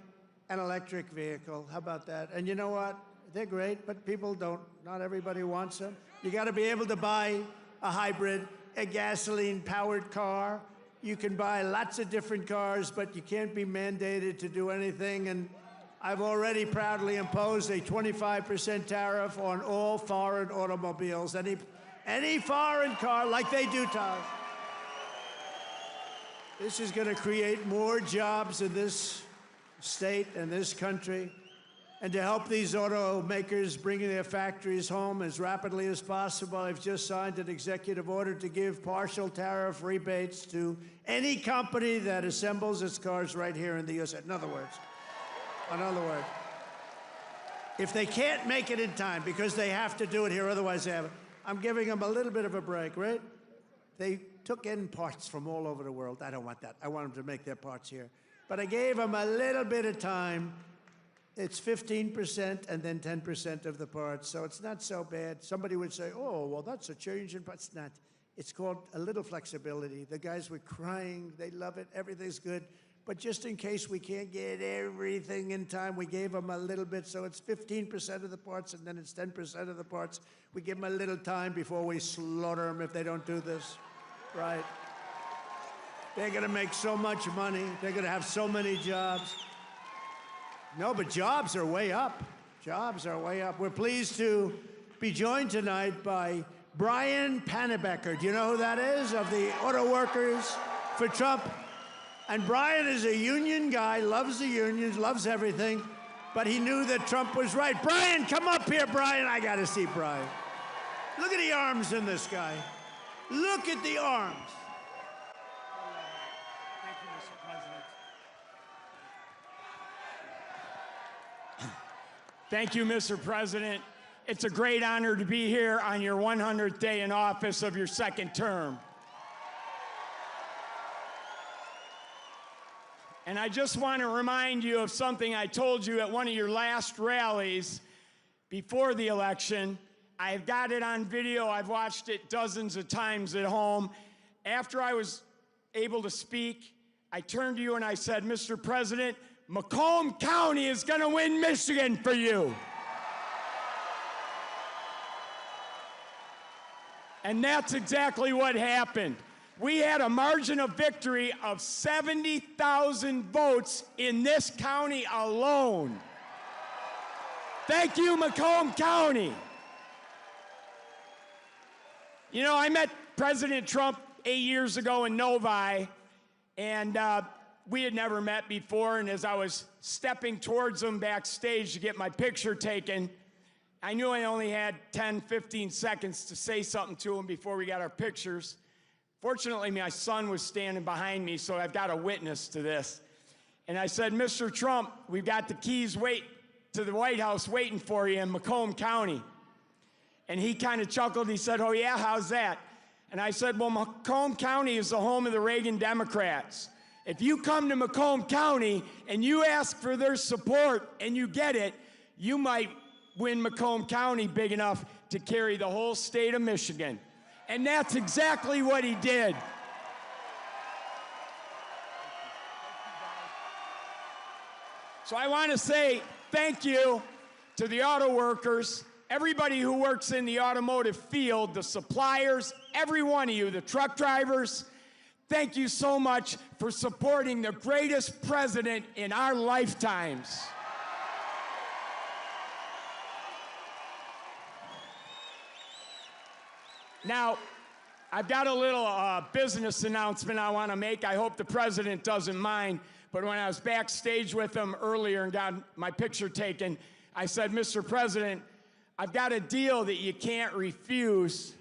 an electric vehicle. How about that? And you know what? They're great, but people don't. Not everybody wants them. You got to be able to buy a hybrid, a gasoline-powered car. You can buy lots of different cars, but you can't be mandated to do anything. And I've already proudly imposed a 25% tariff on all foreign automobiles. Any foreign car, like they do to us. This is going to create more jobs in this state and this country. And to help these automakers bring their factories home as rapidly as possible, I've just signed an executive order to give partial tariff rebates to any company that assembles its cars right here in the U.S. In other words, if they can't make it in time because they have to do it here, otherwise they have it, I'm giving them a little bit of a break, right? They took in parts from all over the world. I don't want that. I want them to make their parts here. But I gave them a little bit of time. It's 15% and then 10% of the parts, so it's not so bad. Somebody would say, oh, well, that's a change in parts. It's not. It's called a little flexibility. The guys were crying. They love it. Everything's good. But just in case we can't get everything in time, we gave them a little bit. So it's 15% of the parts, and then it's 10% of the parts. We give them a little time before we slaughter them if they don't do this. Right? They're going to make so much money. They're going to have so many jobs. No, but jobs are way up. Jobs are way up. We're pleased to be joined tonight by Brian Panebecker. Do you know who that is? Of the Auto Workers for Trump. And Brian is a union guy, loves the unions, loves everything, but he knew that Trump was right. Brian, come up here, Brian. I got to see Brian. Look at the arms in this guy. Look at the arms. Thank you, Mr. President. Thank you, Mr. President. It's a great honor to be here on your 100th day in office of your second term. And I just want to remind you of something I told you at one of your last rallies before the election. I've got it on video. I've watched it dozens of times at home. After I was able to speak, I turned to you and I said, Mr. President, Macomb County is going to win Michigan for you. And that's exactly what happened. We had a margin of victory of 70,000 votes in this county alone. Thank you, Macomb County. You know, I met President Trump 8 years ago in Novi, and we had never met before, and as I was stepping towards him backstage to get my picture taken, I knew I only had 10, 15 seconds to say something to him before we got our pictures. Fortunately, my son was standing behind me, so I've got a witness to this. And I said, Mr. Trump, we've got the keys to the White House waiting for you in Macomb County. And he kind of chuckled. He said, oh, yeah, how's that? And I said, well, Macomb County is the home of the Reagan Democrats. If you come to Macomb County and you ask for their support and you get it, you might win Macomb County big enough to carry the whole state of Michigan. And that's exactly what he did. So I want to say thank you to the auto workers, everybody who works in the automotive field, the suppliers, every one of you, the truck drivers. Thank you so much for supporting the greatest president in our lifetimes. Now, I've got a little business announcement I want to make. I hope the president doesn't mind. But when I was backstage with him earlier and got my picture taken, I said, Mr. President, I've got a deal that you can't refuse.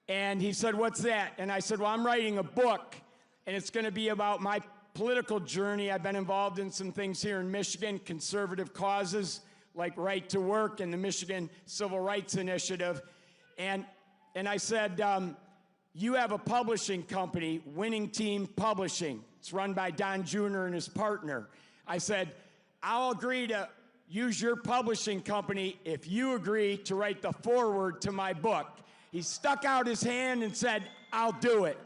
And he said, what's that? And I said, well, I'm writing a book, and it's going to be about my political journey. I've been involved in some things here in Michigan, conservative causes like right to work and the Michigan Civil Rights Initiative. And I said, you have a publishing company, Winning Team Publishing. It's run by Don Jr. and his partner. I said, I'll agree to use your publishing company if you agree to write the foreword to my book. He stuck out his hand and said, I'll do it.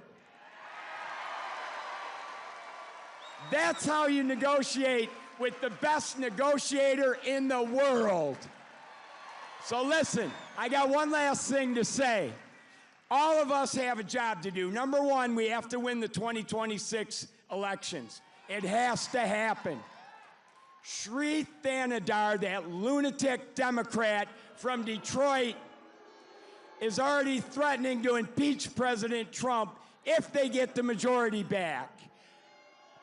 That's how you negotiate with the best negotiator in the world. So listen, I got one last thing to say. All of us have a job to do. Number one, we have to win the 2026 elections. It has to happen. Sri Thanadar, that lunatic Democrat from Detroit, is already threatening to impeach President Trump if they get the majority back.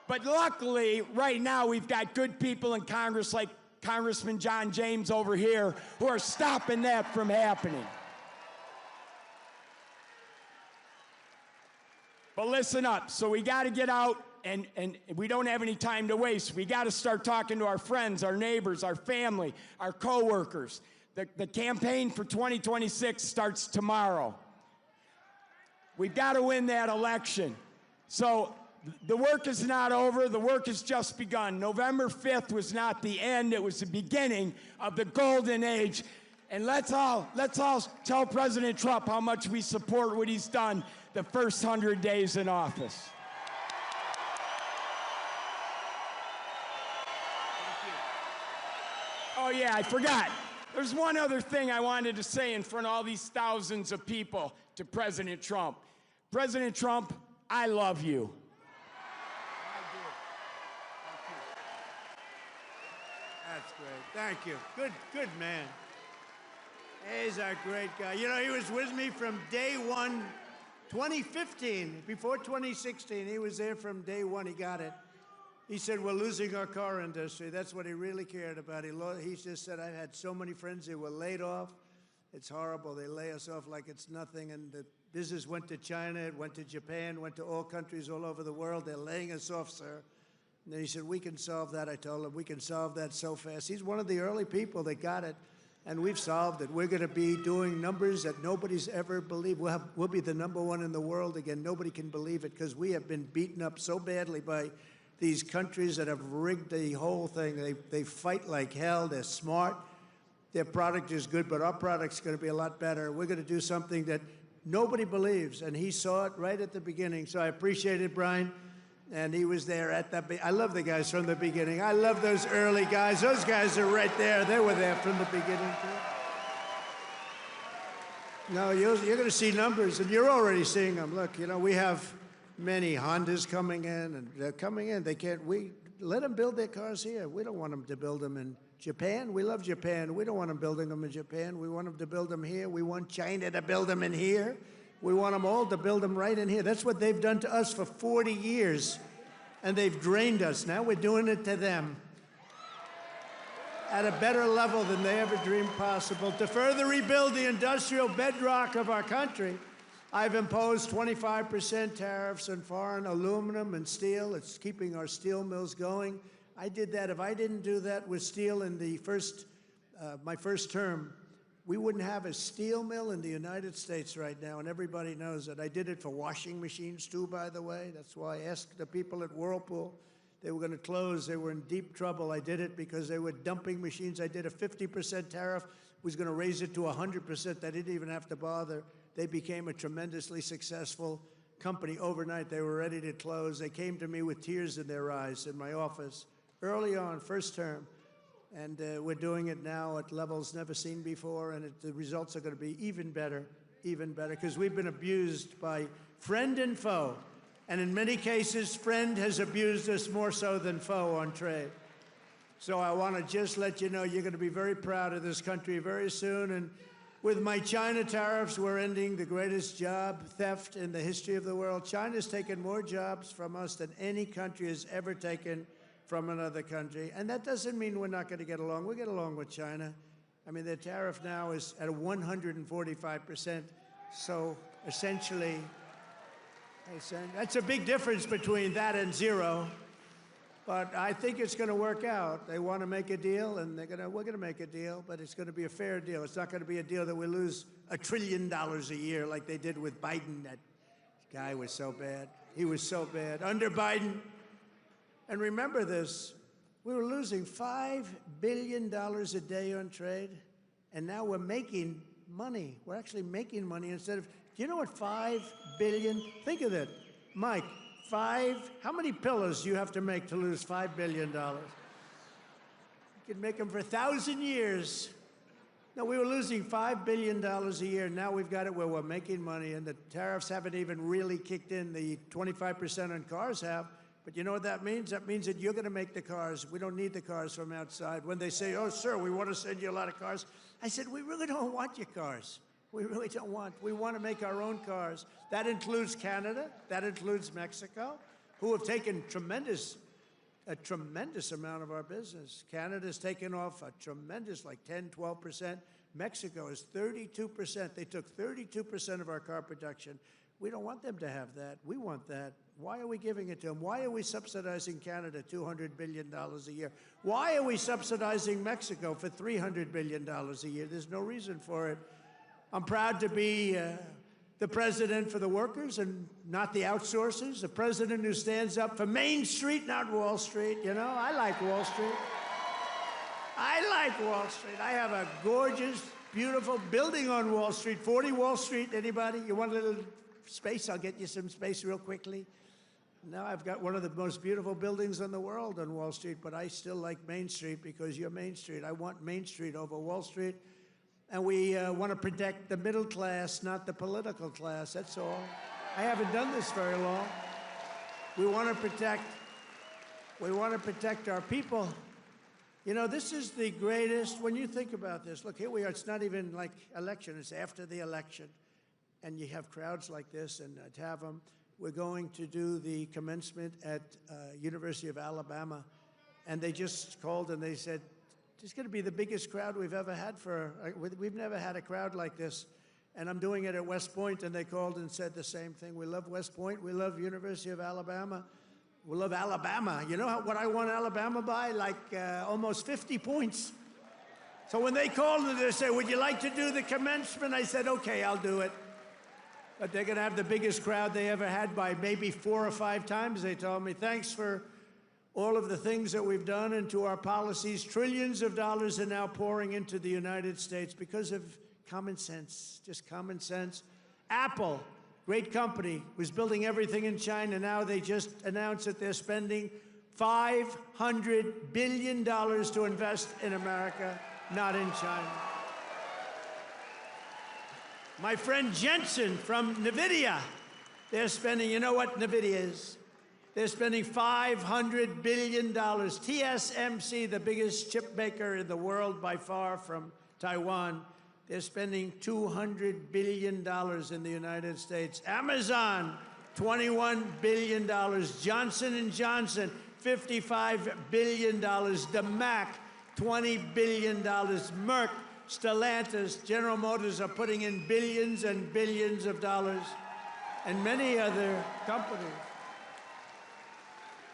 But luckily, right now, we've got good people in Congress like Congressman John James over here who are stopping that from happening. But listen up. So we got to get out, and we don't have any time to waste. We got to start talking to our friends, our neighbors, our family, our coworkers. The campaign for 2026 starts tomorrow. We've got to win that election. So the work is not over. The work has just begun. November 5th was not the end. It was the beginning of the golden age. And let's all tell President Trump how much we support what he's done the first 100 days in office. Oh yeah, I forgot. There's one other thing I wanted to say in front of all these thousands of people to President Trump. President Trump, I love you. That's great. Thank you. Good man. He's a great guy. You know, he was with me from day one, 2015. Before 2016, he was there from day one. He got it. He said, we're losing our car industry. That's what he really cared about. He just said, I've had so many friends who were laid off. It's horrible. They lay us off like it's nothing. And the business went to China, it went to Japan, went to all countries all over the world. They're laying us off, sir. And then he said, we can solve that. I told him, we can solve that so fast. He's one of the early people that got it, and we've solved it. We're going to be doing numbers that nobody's ever believed. We'll be the #1 in the world again. Nobody can believe it because we have been beaten up so badly by these countries that have rigged the whole thing. They fight like hell. They're smart. Their product is good, but our product's going to be a lot better. We're going to do something that nobody believes, and he saw it right at the beginning. So I appreciate it, Brian. And he was there at the I love the guys from the beginning. I love those early guys. Those guys are right there. They were there from the beginning, too. No, you're going to see numbers, and you're already seeing them. Look, we have many Hondas coming in, and they're coming in. We let them build their cars here. We don't want them to build them in Japan. We love Japan. We don't want them building them in Japan. We want them to build them here. We want China to build them in here. We want them all to build them right in here. That's what they've done to us for 40 years, and they've drained us. Now we're doing it to them at a better level than they ever dreamed possible. To further rebuild the industrial bedrock of our country, I've imposed 25% tariffs on foreign aluminum and steel. It's keeping our steel mills going. I did that. If I didn't do that with steel in my first term, we wouldn't have a steel mill in the United States right now, and everybody knows that. I did it for washing machines, too, by the way. That's why I asked the people at Whirlpool. They were going to close. They were in deep trouble. I did it because they were dumping machines. I did a 50% tariff, was going to raise it to 100%. They didn't even have to bother. They became a tremendously successful company overnight. They were ready to close. They came to me with tears in their eyes in my office early on, first term. And we're doing it now at levels never seen before, and the results are going to be even better, because we've been abused by friend and foe. And in many cases, friend has abused us more so than foe on trade. So I want to just let you know you're going to be very proud of this country very soon. And with my China tariffs, we're ending the greatest job theft in the history of the world. China's taken more jobs from us than any country has ever taken from another country. And that doesn't mean we're not going to get along. We get along with China. I mean, their tariff now is at 145%. So essentially, that's a big difference between that and zero. But I think it's going to work out. They want to make a deal, and we're going to make a deal, but it's going to be a fair deal. It's not going to be a deal that we lose $1 trillion a year like they did with Biden. That guy was so bad. He was so bad. Under Biden, and remember this, we were losing $5 billion a day on trade, and now we're making money. We're actually making money instead of, do you know what 5 billion, think of that, Mike, how many pillows do you have to make to lose $5 billion? You could make them for 1,000 years. No, we were losing $5 billion a year. Now we've got it where we're making money, and the tariffs haven't even really kicked in. The 25% on cars have. But you know what that means? That means that you're going to make the cars. We don't need the cars from outside. When they say, oh, sir, we want to send you a lot of cars, I said, we really don't want your cars. We really don't want. We want to make our own cars. That includes Canada. That includes Mexico, who have taken a tremendous amount of our business. Canada's taken off a tremendous, like 10, 12%. Mexico is 32%. They took 32% of our car production. We don't want them to have that. We want that. Why are we giving it to them? Why are we subsidizing Canada $200 billion a year? Why are we subsidizing Mexico for $300 billion a year? There's no reason for it. I'm proud to be the president for the workers and not the outsourcers, the president who stands up for Main Street, not Wall Street. You know, I like Wall Street. I like Wall Street. I have a gorgeous, beautiful building on Wall Street, 40 Wall Street. Anybody? You want a little space? I'll get you some space real quickly. Now I've got one of the most beautiful buildings in the world on Wall Street, but I still like Main Street because you're Main Street. I want Main Street over Wall Street. And we want to protect the middle class, not the political class. That's all. I haven't done this very long. We want to protect our people. You know, this is the greatest, when you think about this, look, here we are, it's not even like election, it's after the election. And you have crowds like this, and to have them, we're going to do the commencement at University of Alabama. And they just called and they said, it's going to be the biggest crowd we've ever had we've never had a crowd like this. And I'm doing it at West Point, and they called and said the same thing. We love West Point. We love University of Alabama. We love Alabama. You know what I won Alabama by? Like almost 50 points. So when they called and they said, would you like to do the commencement? I said, okay, I'll do it. But they're going to have the biggest crowd they ever had by maybe 4 or 5 times, they told me. Thanks for all of the things that we've done and to our policies. Trillions of dollars are now pouring into the United States because of common sense, just common sense. Apple, great company, was building everything in China. Now they just announced that they're spending $500 billion to invest in America, not in China. My friend Jensen from NVIDIA. They're spending, you know what NVIDIA is? They're spending $500 billion. TSMC, the biggest chip maker in the world by far from Taiwan, they're spending $200 billion in the United States. Amazon, $21 billion. Johnson & Johnson, $55 billion. The Mac, $20 billion. Merck, Stellantis, General Motors are putting in billions and billions of dollars, and many other companies.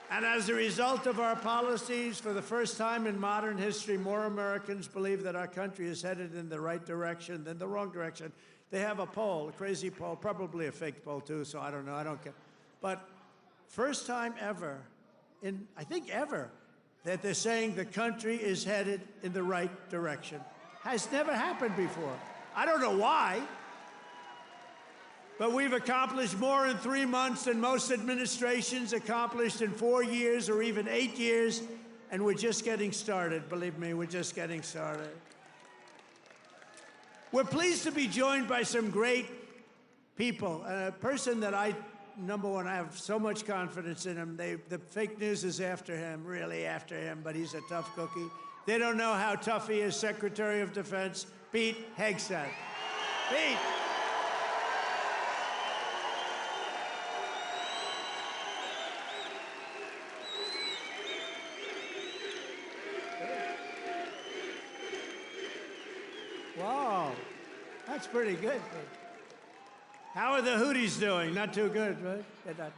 And as a result of our policies, for the first time in modern history, more Americans believe that our country is headed in the right direction than the wrong direction. They have a poll, a crazy poll, probably a fake poll too, so I don't know, I don't care. But first time ever, I think ever, that they're saying the country is headed in the right direction. Has never happened before. I don't know why. But we've accomplished more in 3 months than most administrations accomplished in 4 years or even 8 years, and we're just getting started. Believe me, we're just getting started. We're pleased to be joined by some great people. A person that number one, I have so much confidence in him. The fake news is after him, really after him, but he's a tough cookie. They don't know how tough he is, Secretary of Defense, Pete Hegseth. Pete. Wow, that's pretty good. How are the Houthis doing? Not too good, right? They're not.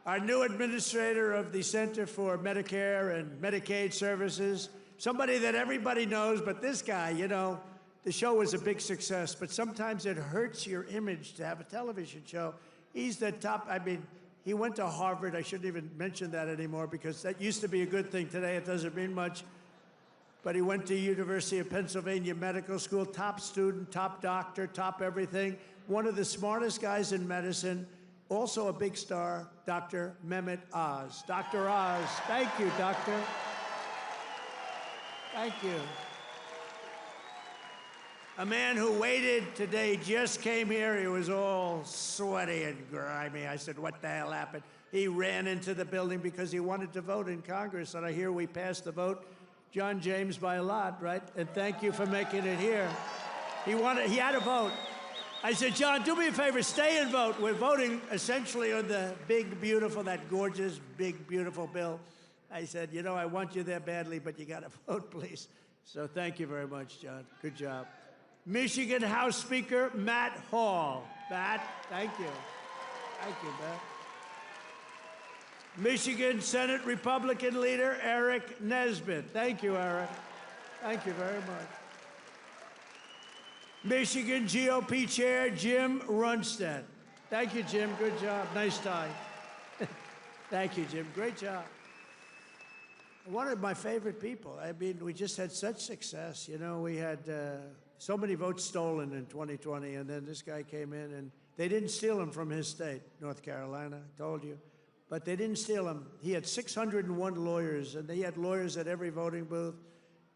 Our new administrator of the Center for Medicare and Medicaid Services, somebody that everybody knows, but this guy, you know, the show was a big success, but sometimes it hurts your image to have a television show. He's the top, I mean, he went to Harvard. I shouldn't even mention that anymore because that used to be a good thing. Today it doesn't mean much. But he went to University of Pennsylvania Medical School, top student, top doctor, top everything. One of the smartest guys in medicine, also a big star, Dr. Mehmet Oz. Dr. Oz, thank you, doctor. Thank you. A man who waited today just came here. He was all sweaty and grimy. I said, what the hell happened? He ran into the building because he wanted to vote in Congress, and I hear we passed the vote. John James by a lot, right? And thank you for making it here. He had a vote. I said, John, do me a favor, stay and vote. We're voting essentially on the big, beautiful, that gorgeous, big, beautiful bill. I said, you know, I want you there badly, but you got to vote, please. So thank you very much, John. Good job. Michigan House Speaker Matt Hall. Matt, thank you. Thank you, Matt. Michigan Senate Republican leader Eric Nesbitt. Thank you, Eric. Thank you very much. Michigan GOP Chair Jim Runstead. Thank you, Jim. Good job. Nice tie. Thank you, Jim. Great job. One of my favorite people. I mean, we just had such success. You know, we had so many votes stolen in 2020, and then this guy came in, and they didn't steal him from his state, North Carolina, I told you. But they didn't steal him. He had 601 lawyers, and they had lawyers at every voting booth.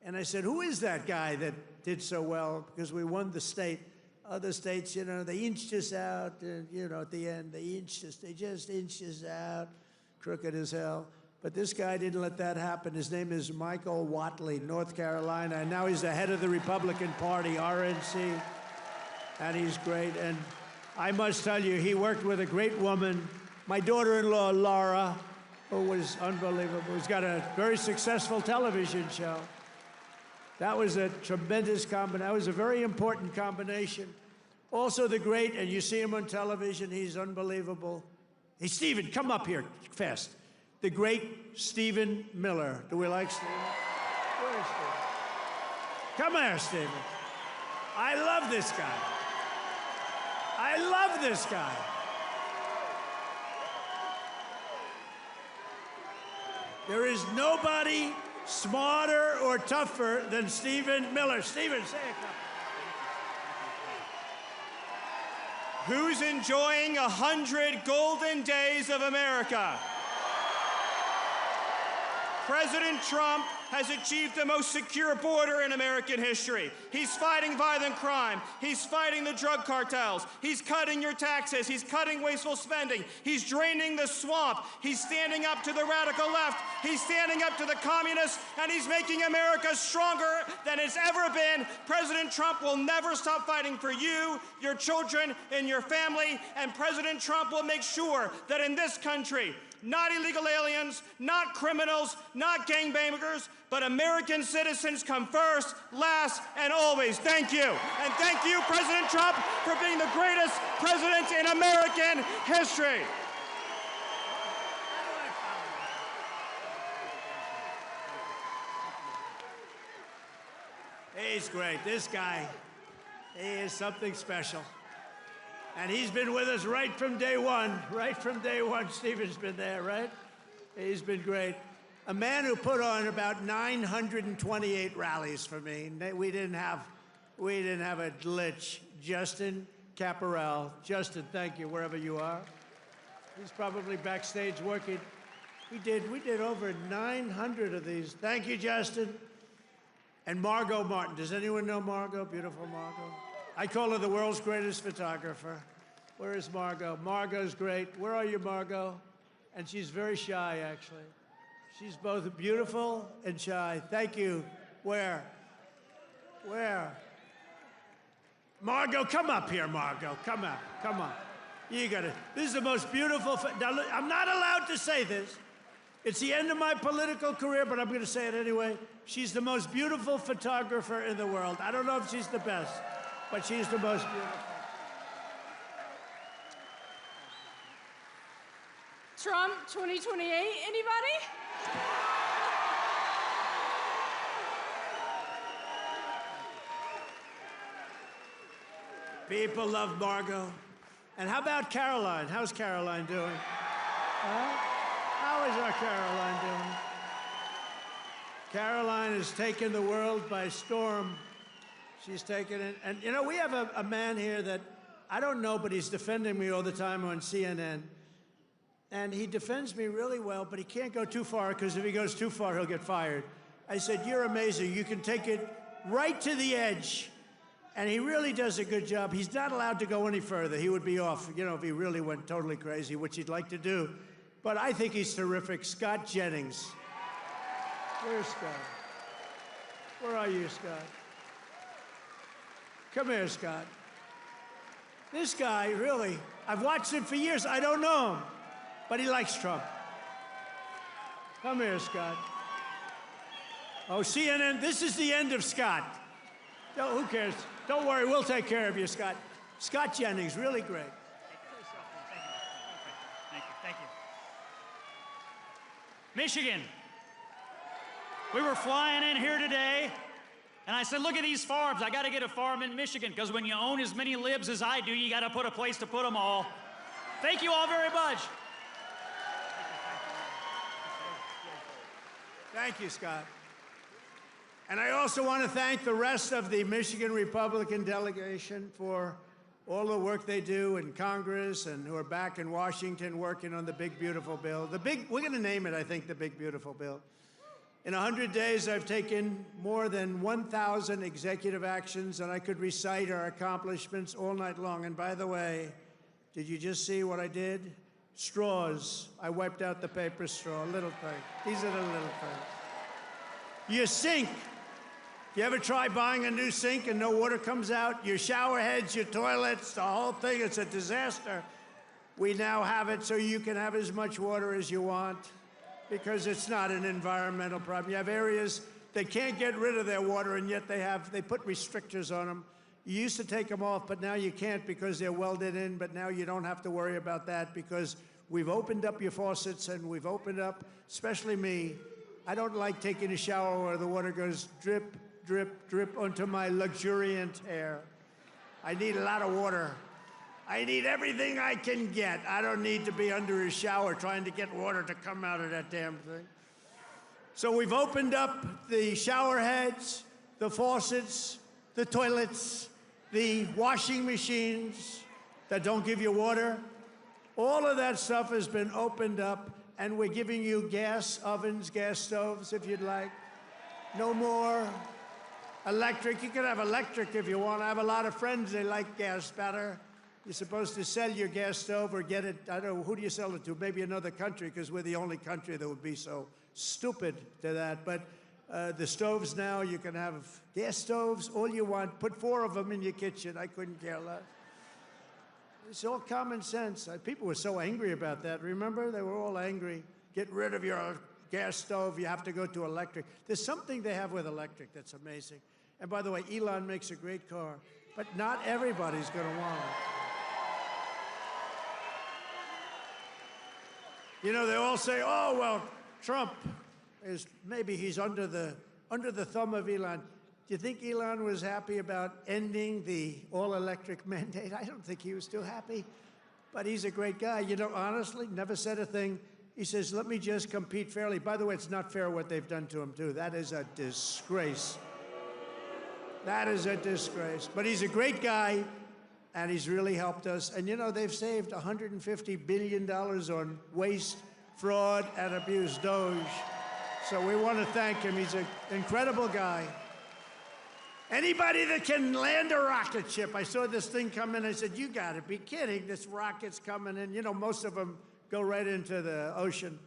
And I said, who is that guy that did so well? Because we won the state. Other states, you know, they inched us out, and, you know, at the end, they just inched us out, crooked as hell. But this guy didn't let that happen. His name is Michael Whatley, North Carolina, and now he's the head of the Republican Party, RNC, and he's great. And I must tell you, he worked with a great woman, my daughter-in-law, Laura, who was unbelievable, who's got a very successful television show. That was a tremendous combination. That was a very important combination. Also the great, and you see him on television, he's unbelievable. Hey, Stephen, come up here fast. The great Stephen Miller. Do we like Stephen? Where is Stephen? Come here, Stephen. I love this guy. I love this guy. There is nobody smarter or tougher than Stephen Miller. Stephen, say a couple. Who's enjoying 100 golden days of America? President Trump has achieved the most secure border in American history. He's fighting violent crime. He's fighting the drug cartels. He's cutting your taxes. He's cutting wasteful spending. He's draining the swamp. He's standing up to the radical left. He's standing up to the communists, and he's making America stronger than it's ever been. President Trump will never stop fighting for you, your children, and your family, and President Trump will make sure that in this country, not illegal aliens, not criminals, not gangbangers, but American citizens come first, last, and always. Thank you. And thank you, President Trump, for being the greatest president in American history. He's great. This guy, he is something special. And he's been with us right from day one. Right from day one, Stephen's been there, right? He's been great. A man who put on about 928 rallies for me. We didn't have a glitch. Justin Caparel. Justin, thank you, wherever you are. He's probably backstage working. We did over 900 of these. Thank you, Justin. And Margot Martin. Does anyone know Margot? Beautiful Margot. I call her the world's greatest photographer. Where is Margot? Margot's great. Where are you, Margot? And she's very shy, actually. She's both beautiful and shy. Thank you. Where? Where? Margot, come up here, Margot. Come up. Come on. You got it. This is the most beautiful. Now, look, I'm not allowed to say this. It's the end of my political career, but I'm going to say it anyway. She's the most beautiful photographer in the world. I don't know if she's the best, but she's the most beautiful. Trump 2028, anybody? People love Margot. And how about Caroline? How's Caroline doing? How is our Caroline doing? Caroline has taken the world by storm. She's taken it. And, you know, we have a man here that I don't know, but he's defending me all the time on CNN. And he defends me really well, but he can't go too far, because if he goes too far, he'll get fired. I said, you're amazing. You can take it right to the edge. And he really does a good job. He's not allowed to go any further. He would be off, you know, if he really went totally crazy, which he'd like to do. But I think he's terrific. Scott Jennings. Where's Scott? Where are you, Scott? Come here, Scott. This guy, really, I've watched him for years. I don't know him, but he likes Trump. Come here, Scott. Oh, CNN, this is the end of Scott. No, who cares? Don't worry, we'll take care of you, Scott. Scott Jennings, really great. Thank you. Michigan. We were flying in here today, and I said, look at these farms. I got to get a farm in Michigan, because when you own as many libs as I do, you got to put a place to put them all. Thank you all very much. Thank you, Scott. And I also want to thank the rest of the Michigan Republican delegation for all the work they do in Congress, and who are back in Washington working on the big, beautiful bill. We're going to name it, I think, the big, beautiful bill. In 100 days, I've taken more than 1,000 executive actions, and I could recite our accomplishments all night long. And by the way, did you just see what I did? Straws. I wiped out the paper straw, little thing. These are the little things. Your sink. You ever try buying a new sink and no water comes out? Your shower heads, your toilets, the whole thing, it's a disaster. We now have it so you can have as much water as you want, because it's not an environmental problem. You have areas that can't get rid of their water, and yet they put restrictors on them. You used to take them off, but now you can't because they're welded in, but now you don't have to worry about that, because we've opened up your faucets, and we've opened up, especially me. I don't like taking a shower where the water goes drip, drip, drip onto my luxuriant hair. I need a lot of water. I need everything I can get. I don't need to be under a shower trying to get water to come out of that damn thing. So we've opened up the shower heads, the faucets, the toilets, the washing machines that don't give you water. All of that stuff has been opened up, and we're giving you gas ovens, gas stoves, if you'd like. No more electric. You can have electric if you want. I have a lot of friends, they like gas better. You're supposed to sell your gas stove or get it, I don't know, who do you sell it to? Maybe another country, because we're the only country that would be so stupid to that. But the stoves now, you can have gas stoves, all you want. Put 4 of them in your kitchen. I couldn't care less. It's all common sense. People were so angry about that. Remember? They were all angry. Get rid of your gas stove. You have to go to electric. There's something they have with electric that's amazing. And by the way, Elon makes a great car, but not everybody's going to want it. You know, they all say, oh, well, Trump is, maybe he's under the thumb of Elon. Do you think Elon was happy about ending the all-electric mandate? I don't think he was too happy, but he's a great guy. You know, honestly, never said a thing. He says, let me just compete fairly. By the way, it's not fair what they've done to him, too. That is a disgrace. That is a disgrace. But he's a great guy, and he's really helped us. And, you know, they've saved $150 billion on waste, fraud, and abuse, Doge. So we want to thank him. He's an incredible guy. Anybody that can land a rocket ship. I saw this thing come in. I said, you got to be kidding. This rocket's coming in. You know, most of them go right into the ocean.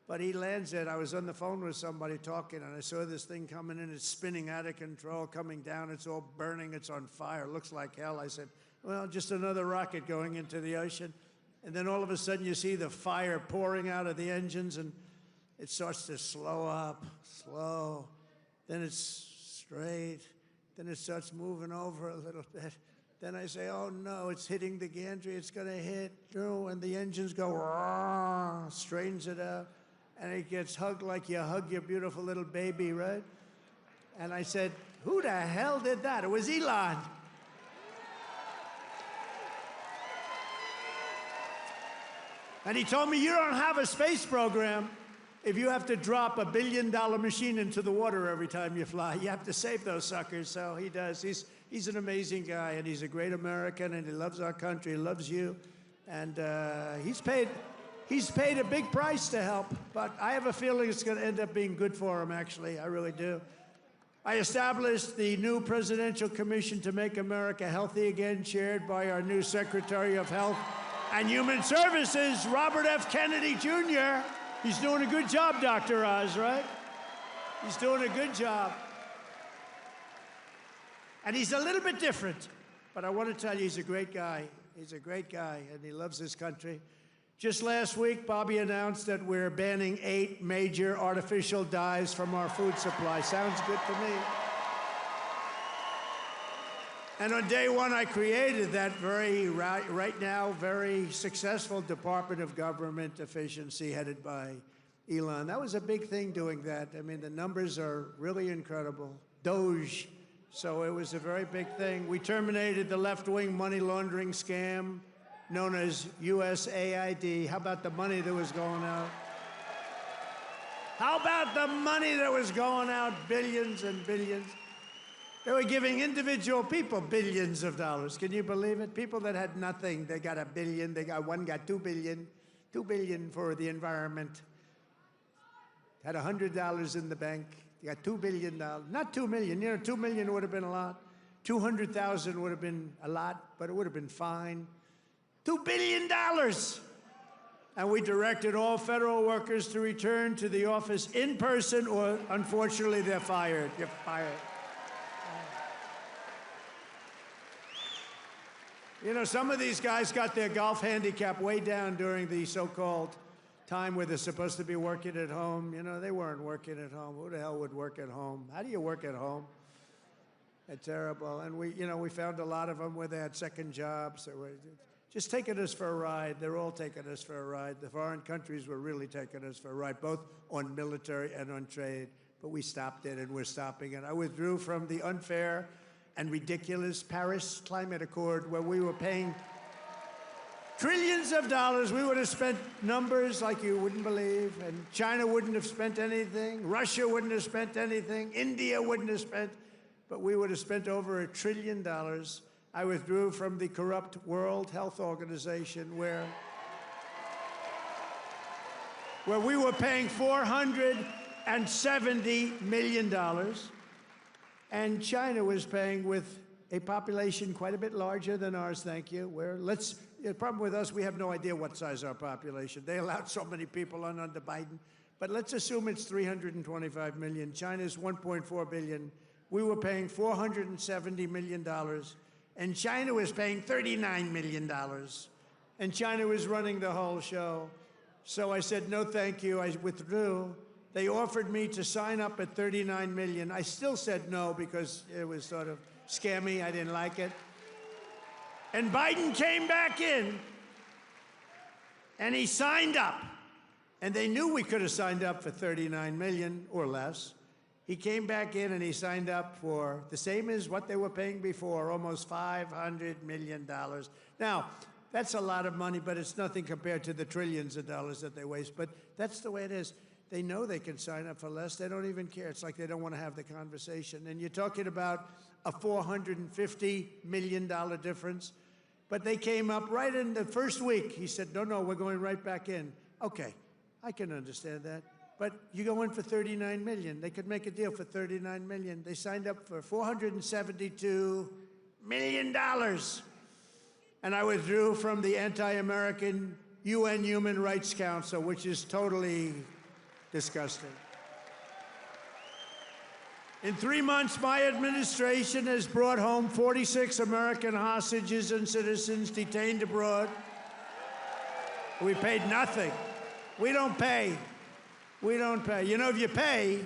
But he lands it. I was on the phone with somebody talking, and I saw this thing coming in. It's spinning out of control, coming down. It's all burning. It's on fire. It looks like hell. I said, well, just another rocket going into the ocean. And then all of a sudden you see the fire pouring out of the engines, and it starts to slow up, slow. Then it's straight. Then it starts moving over a little bit. Then I say, oh, no, it's hitting the gantry. It's going to hit through, and the engines go, rah, straightens it out. And it gets hugged like you hug your beautiful little baby, right? And I said, who the hell did that? It was Elon. And he told me, you don't have a space program if you have to drop $1 billion machine into the water every time you fly. You have to save those suckers. So he does. He's an amazing guy, and he's a great American, and he loves our country. He loves you. And he's paid a big price to help, but I have a feeling it's going to end up being good for him, actually. I really do. I established the new Presidential Commission to Make America Healthy Again, chaired by our new Secretary of Health and Human Services, Robert F. Kennedy, Jr. He's doing a good job, Dr. Oz, right? He's doing a good job. And he's a little bit different, but I want to tell you, he's a great guy. He's a great guy, and he loves his country. Just last week, Bobby announced that we're banning 8 major artificial dyes from our food supply. Sounds good to me. And on day one, I created that right now, very successful Department of Government Efficiency headed by Elon. That was a big thing doing that. I mean, the numbers are really incredible. Doge. So it was a very big thing. We terminated the left-wing money laundering scam known as USAID. How about the money that was going out? How about the money that was going out? Billions and billions. They were giving individual people billions of dollars. Can you believe it? People that had nothing, they got $1 billion. One got $2 billion. $2 billion for the environment. Had $100 in the bank. You got $2 billion. Not $2 million. You know, $2 million would have been a lot. 200,000 would have been a lot, but it would have been fine. $2 billion. And we directed all federal workers to return to the office in person, or unfortunately, they're fired. You're fired. You know, some of these guys got their golf handicap way down during the so-called time where they're supposed to be working at home. You know, they weren't working at home. Who the hell would work at home? How do you work at home? It's terrible. And we found a lot of them where they had second jobs. They were just taking us for a ride. They're all taking us for a ride. The foreign countries were really taking us for a ride, both on military and on trade. But we stopped it, and we're stopping it. I withdrew from the unfair and ridiculous Paris Climate Accord, where we were paying trillions of dollars. We would have spent numbers like you wouldn't believe, and China wouldn't have spent anything, Russia wouldn't have spent anything, India wouldn't have spent, but we would have spent over $1 trillion. I withdrew from the corrupt World Health Organization, where we were paying $450 $470 million. And China was paying with a population quite a bit larger than ours, thank you. The problem with us, we have no idea what size our population. They allowed so many people on under Biden. But let's assume it's 325 million. China's 1.4 billion. We were paying $470 million. And China was paying $39 million. And China was running the whole show. So I said, no, thank you. I withdrew. They offered me to sign up at $39 million. I still said no because it was sort of scammy. I didn't like it. And Biden came back in, and he signed up. And they knew we could have signed up for $39 million or less. He came back in, and he signed up for the same as what they were paying before, almost $500 million. Now, that's a lot of money, but it's nothing compared to the trillions of dollars that they waste. But that's the way it is. They know they can sign up for less. They don't even care. It's like they don't want to have the conversation. And you're talking about a $450 million difference. But they came up right in the first week. He said, no, we're going right back in. Okay, I can understand that. But you go in for $39 million. They could make a deal for $39 million. They signed up for $472 million. And I withdrew from the anti-American UN Human Rights Council, which is totally disgusting. In 3 months, my administration has brought home 46 American hostages and citizens detained abroad. We paid nothing. We don't pay. We don't pay. You know, if you pay,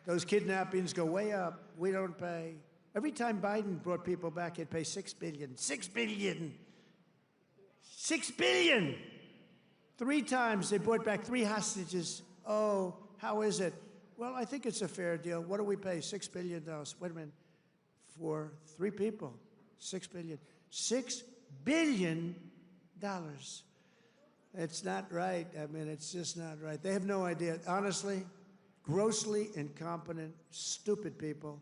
those kidnappings go way up. We don't pay. Every time Biden brought people back, he'd pay $6 billion. $6 billion. $6 billion. 3 times they brought back 3 hostages. Oh, how is it? Well, I think it's a fair deal. What do we pay? $6 billion. Wait a minute. For 3 people, $6 billion. $6 billion. It's not right. I mean, it's just not right. They have no idea. Honestly, grossly incompetent, stupid people.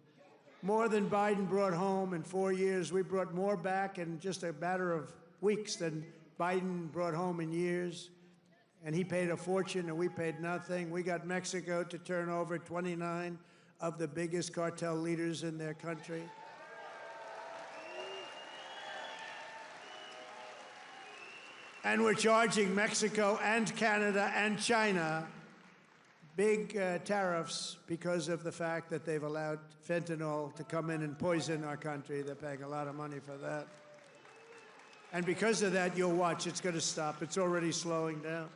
More than Biden brought home in 4 years. We brought more back in just a matter of weeks than Biden brought home in years. And he paid a fortune, and we paid nothing. We got Mexico to turn over 29 of the biggest cartel leaders in their country. And we're charging Mexico and Canada and China big tariffs because of the fact that they've allowed fentanyl to come in and poison our country. They're paying a lot of money for that. And because of that, you'll watch, it's going to stop. It's already slowing down.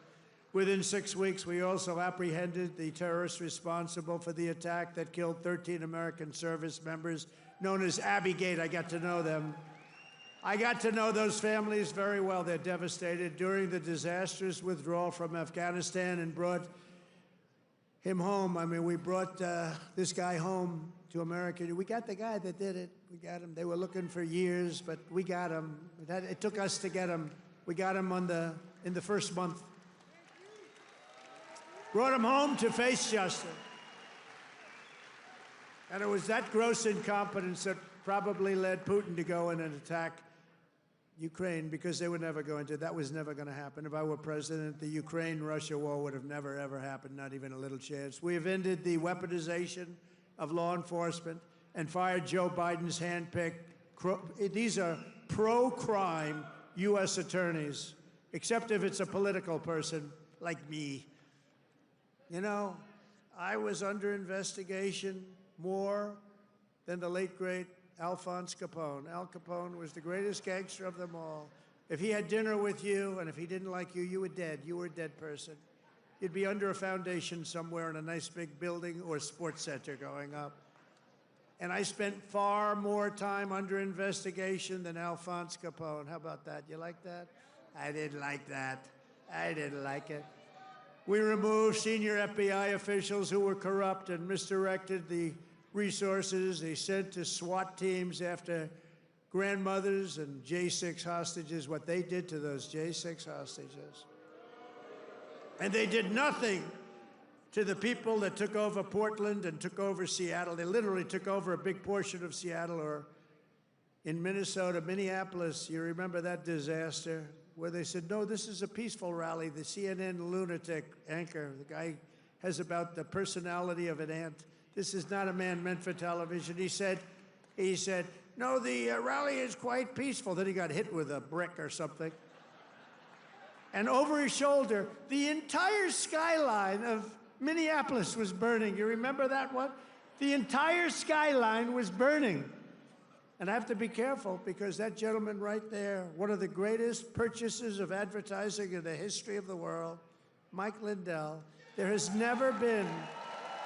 Within 6 weeks, we also apprehended the terrorists responsible for the attack that killed 13 American service members, known as Abbey-gate. I got to know them. I got to know those families very well. They're devastated. During the disastrous withdrawal from Afghanistan and brought him home. I mean, we brought this guy home to America. We got the guy that did it. We got him. They were looking for years, but we got him. It took us to get him. We got him in the first month. Brought him home to face justice. And it was that gross incompetence that probably led Putin to go in and attack Ukraine, because they were never going to. That was never going to happen. If I were president, the Ukraine-Russia war would have never, ever happened, not even a little chance. We have ended the weaponization of law enforcement and fired Joe Biden's handpicked. These are pro-crime U.S. attorneys, except if it's a political person like me. You know, I was under investigation more than the late, great Alphonse Capone. Al Capone was the greatest gangster of them all. If he had dinner with you, and if he didn't like you, you were dead. You were a dead person. You'd be under a foundation somewhere in a nice big building or sports center going up. And I spent far more time under investigation than Alphonse Capone. How about that? You like that? I didn't like that. I didn't like it. We removed senior FBI officials who were corrupt and misdirected the resources they sent to SWAT teams after grandmothers and J6 hostages, what they did to those J6 hostages. And they did nothing to the people that took over Portland and took over Seattle. They literally took over a big portion of Seattle, or in Minnesota, Minneapolis. You remember that disaster where they said, no, this is a peaceful rally. The CNN lunatic anchor, the guy has about the personality of an ant. This is not a man meant for television. He said, no, the rally is quite peaceful. Then he got hit with a brick or something. And over his shoulder, the entire skyline of Minneapolis was burning. You remember that one? The entire skyline was burning. And I have to be careful because that gentleman right there, one of the greatest purchasers of advertising in the history of the world, Mike Lindell, there has never been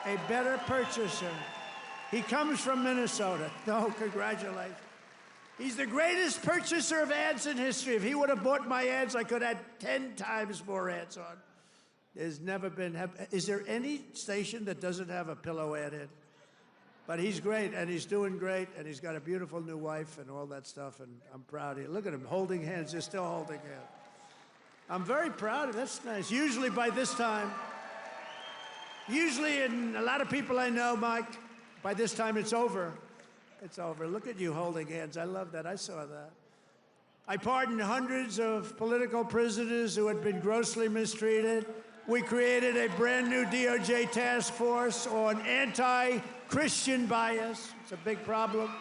a better purchaser. He comes from Minnesota. No, congratulations. He's the greatest purchaser of ads in history. If he would have bought my ads, I could have had 10 times more ads on. There's never been, is there any station that doesn't have a pillow ad in? But he's great, and he's doing great, and he's got a beautiful new wife and all that stuff, and I'm proud of you. Look at him holding hands. They're still holding hands. I'm very proud of him. That's nice. Usually by this time, and a lot of people I know, Mike, by this time it's over. It's over. Look at you holding hands. I love that. I saw that. I pardoned hundreds of political prisoners who had been grossly mistreated. We created a brand new DOJ task force on anti-Christian bias. It's a big problem.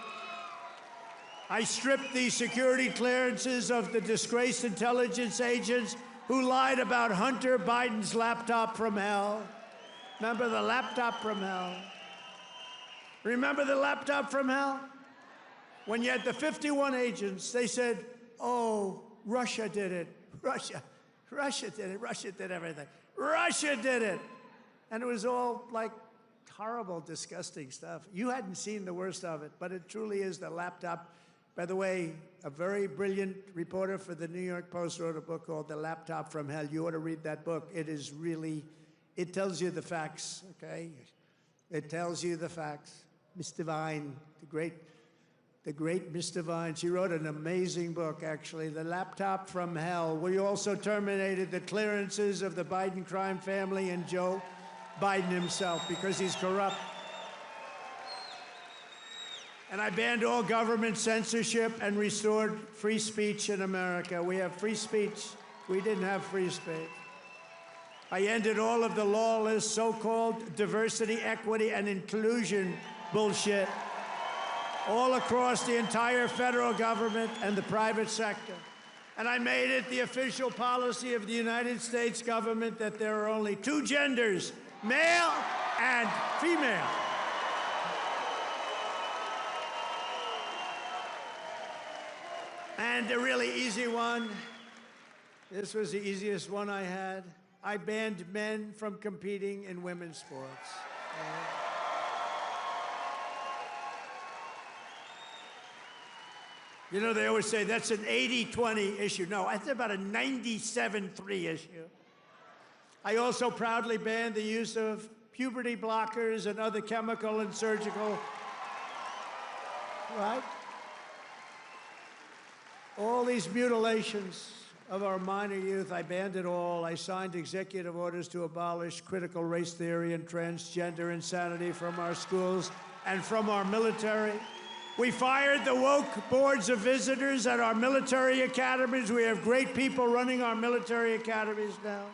I stripped the security clearances of the disgraced intelligence agents who lied about Hunter Biden's laptop from hell. Remember the laptop from hell? Remember the laptop from hell? When you had the 51 agents, they said, oh, Russia did it. Russia did it. Russia did everything. Russia did it. And it was all like horrible, disgusting stuff. You hadn't seen the worst of it, but it truly is the laptop. By the way, a very brilliant reporter for the New York Post wrote a book called The Laptop from Hell. You ought to read that book. It is really, it tells you the facts, okay? It tells you the facts. Miss Devine, the great Miss Devine, she wrote an amazing book, actually, The Laptop from Hell. We also terminated the clearances of the Biden crime family and Joe Biden himself because he's corrupt. And I banned all government censorship and restored free speech in America. We have free speech. We didn't have free speech. I ended all of the lawless so-called diversity, equity, and inclusion bullshit all across the entire federal government and the private sector. And I made it the official policy of the United States government that there are only two genders, male and female. And a really easy one, this was the easiest one I had. I banned men from competing in women's sports. You know, they always say that's an 80-20 issue. No, that's about a 97-3 issue. I also proudly banned the use of puberty blockers and other chemical and surgical, right? All these mutilations of our minor youth, I banned it all. I signed executive orders to abolish critical race theory and transgender insanity from our schools and from our military. We fired the woke boards of visitors at our military academies. We have great people running our military academies now.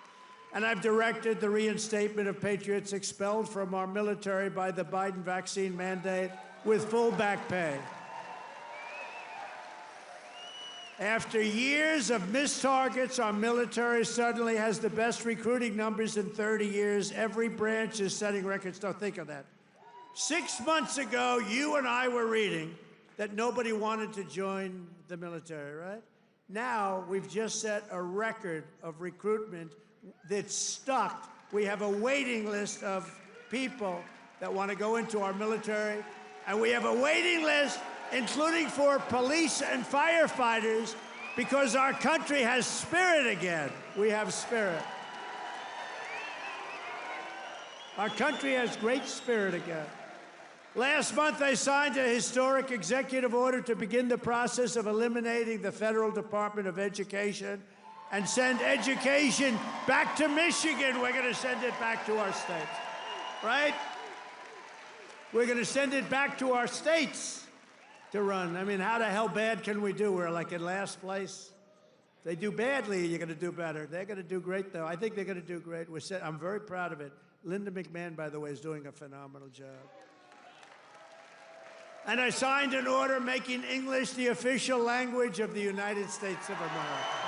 And I've directed the reinstatement of patriots expelled from our military by the Biden vaccine mandate with full back pay. After years of missed targets, our military suddenly has the best recruiting numbers in 30 years. Every branch is setting records. Don't think of that. 6 months ago, you and I were reading that nobody wanted to join the military, right? Now, we've just set a record of recruitment that's stuck. We have a waiting list of people that want to go into our military, and we have a waiting list including for police and firefighters, because our country has spirit again. We have spirit. Our country has great spirit again. Last month, I signed a historic executive order to begin the process of eliminating the Federal Department of Education and send education back to Michigan. We're going to send it back to our states, right? We're going to send it back to our states to run. I mean, how the hell bad can we do? We're like in last place. If they do badly, you're going to do better. They're going to do great, though. I think they're going to do great. I'm very proud of it. Linda McMahon, by the way, is doing a phenomenal job. And I signed an order making English the official language of the United States of America.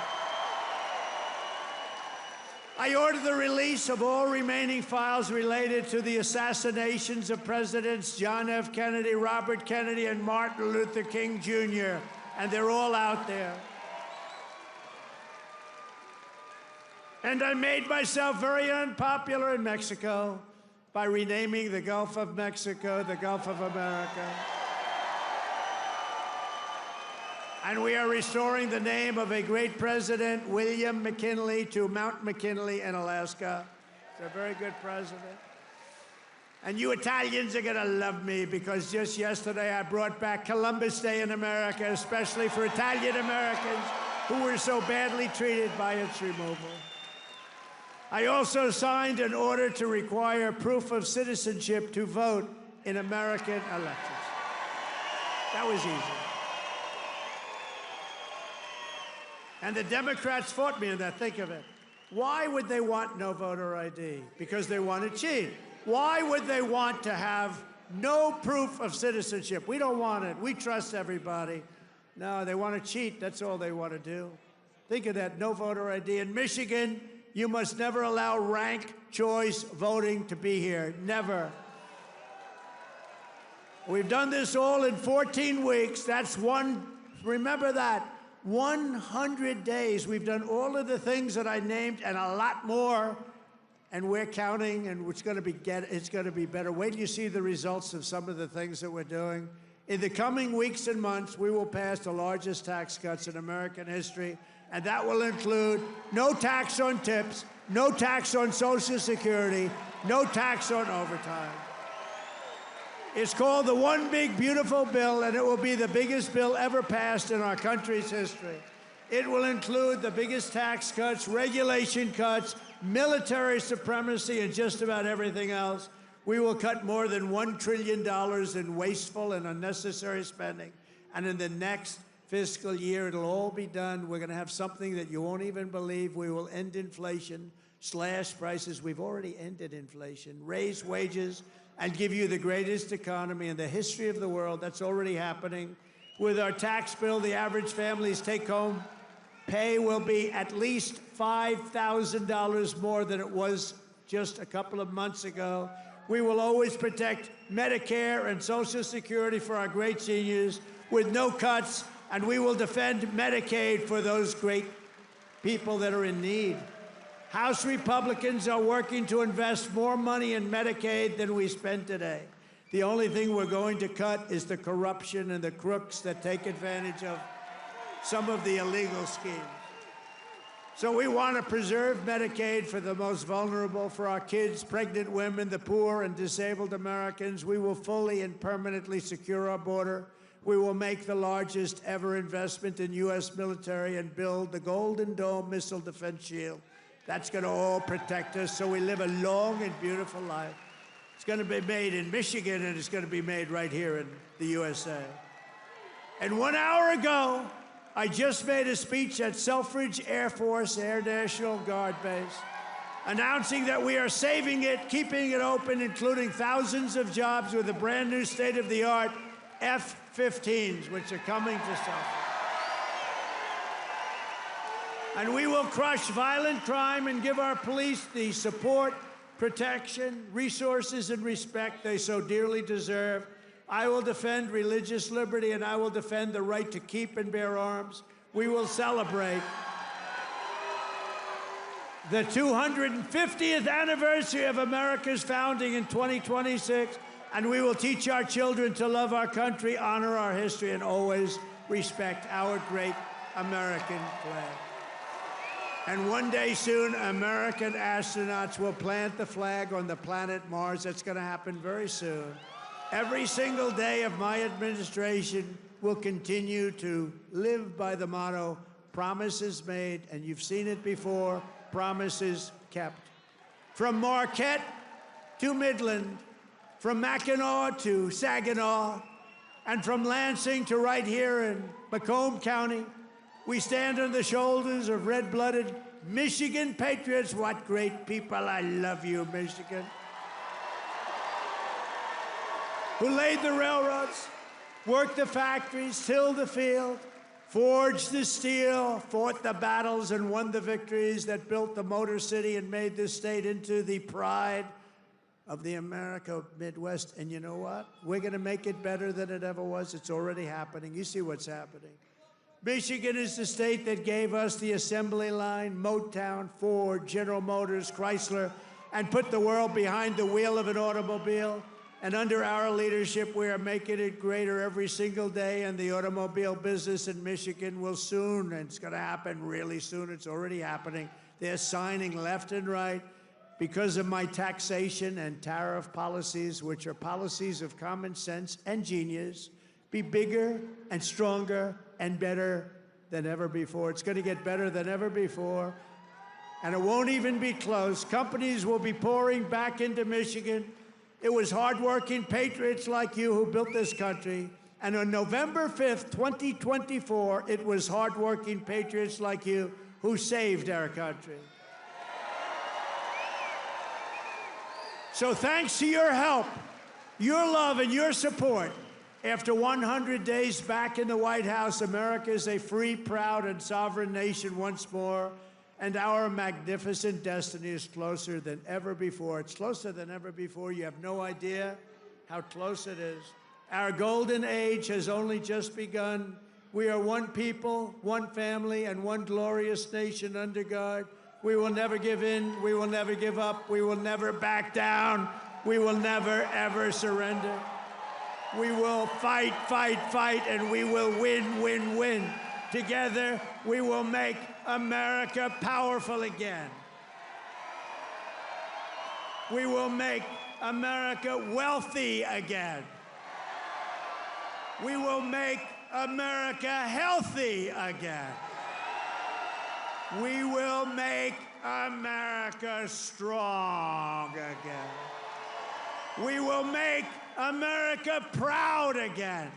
I ordered the release of all remaining files related to the assassinations of Presidents John F. Kennedy, Robert Kennedy, and Martin Luther King, Jr., and they're all out there. And I made myself very unpopular in Mexico by renaming the Gulf of Mexico the Gulf of America. And we are restoring the name of a great president, William McKinley, to Mount McKinley in Alaska. He's a very good president. And you Italians are gonna love me because just yesterday I brought back Columbus Day in America, especially for Italian Americans who were so badly treated by its removal. I also signed an order to require proof of citizenship to vote in American elections. That was easy. And the Democrats fought me on that. Think of it. Why would they want no voter ID? Because they want to cheat. Why would they want to have no proof of citizenship? We don't want it. We trust everybody. No, they want to cheat. That's all they want to do. Think of that. No voter ID. In Michigan, you must never allow ranked choice voting to be here. Never. We've done this all in 14 weeks. That's one, remember that. 100 days. We've done all of the things that I named and a lot more, and we're counting, and it's going to be better. Wait till you see the results of some of the things that we're doing. In the coming weeks and months, we will pass the largest tax cuts in American history, and that will include no tax on tips, no tax on Social Security, no tax on overtime. It's called the One Big Beautiful Bill, and it will be the biggest bill ever passed in our country's history. It will include the biggest tax cuts, regulation cuts, military supremacy, and just about everything else. We will cut more than $1 trillion in wasteful and unnecessary spending. And in the next fiscal year, it'll all be done. We're going to have something that you won't even believe. We will end inflation, slash prices. We've already ended inflation, raise wages, and give you the greatest economy in the history of the world. That's already happening. With our tax bill, the average family's take-home pay will be at least $5,000 more than it was just a couple of months ago. We will always protect Medicare and Social Security for our great seniors with no cuts, and we will defend Medicaid for those great people that are in need. House Republicans are working to invest more money in Medicaid than we spend today. The only thing we're going to cut is the corruption and the crooks that take advantage of some of the illegal schemes. So we want to preserve Medicaid for the most vulnerable, for our kids, pregnant women, the poor, and disabled Americans. We will fully and permanently secure our border. We will make the largest ever investment in U.S. military and build the Golden Dome missile defense shield. That's going to all protect us so we live a long and beautiful life. It's going to be made in Michigan, and it's going to be made right here in the USA. And 1 hour ago, I just made a speech at Selfridge Air Force Air National Guard Base, announcing that we are saving it, keeping it open, including thousands of jobs with the brand new state-of-the-art F-15s, which are coming to Selfridge. And we will crush violent crime and give our police the support, protection, resources, and respect they so dearly deserve. I will defend religious liberty, and I will defend the right to keep and bear arms. We will celebrate the 250th anniversary of America's founding in 2026, and we will teach our children to love our country, honor our history, and always respect our great American flag. And one day soon, American astronauts will plant the flag on the planet Mars. That's going to happen very soon. Every single day of my administration will continue to live by the motto, promises made, and you've seen it before, promises kept. From Marquette to Midland, from Mackinac to Saginaw, and from Lansing to right here in Macomb County, we stand on the shoulders of red-blooded Michigan patriots. What great people. I love you, Michigan. who laid the railroads, worked the factories, tilled the field, forged the steel, fought the battles and won the victories that built the Motor City and made this state into the pride of the America Midwest. And you know what? We're going to make it better than it ever was. It's already happening. You see what's happening. Michigan is the state that gave us the assembly line, Motown, Ford, General Motors, Chrysler, and put the world behind the wheel of an automobile. And under our leadership, we are making it greater every single day, and the automobile business in Michigan will soon, and it's going to happen really soon, it's already happening. They're signing left and right because of my taxation and tariff policies, which are policies of common sense and genius, be bigger and stronger and better than ever before. It's going to get better than ever before, and it won't even be close. Companies will be pouring back into Michigan. It was hardworking patriots like you who built this country. And on November 5th, 2024, it was hardworking patriots like you who saved our country. So thanks to your help, your love, and your support, after 100 days back in the White House, America is a free, proud, and sovereign nation once more. And our magnificent destiny is closer than ever before. It's closer than ever before. You have no idea how close it is. Our golden age has only just begun. We are one people, one family, and one glorious nation under God. We will never give in. We will never give up. We will never back down. We will never, ever surrender. We will fight, fight, fight, and we will win, win, win. Together, we will make America powerful again. We will make America wealthy again. We will make America healthy again. We will make America strong again. We will make America proud again.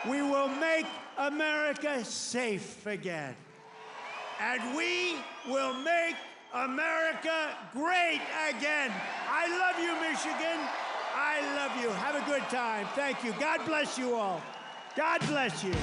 We will make America safe again. And we will make America great again. I love you, Michigan. I love you. Have a good time. Thank you. God bless you all. God bless you.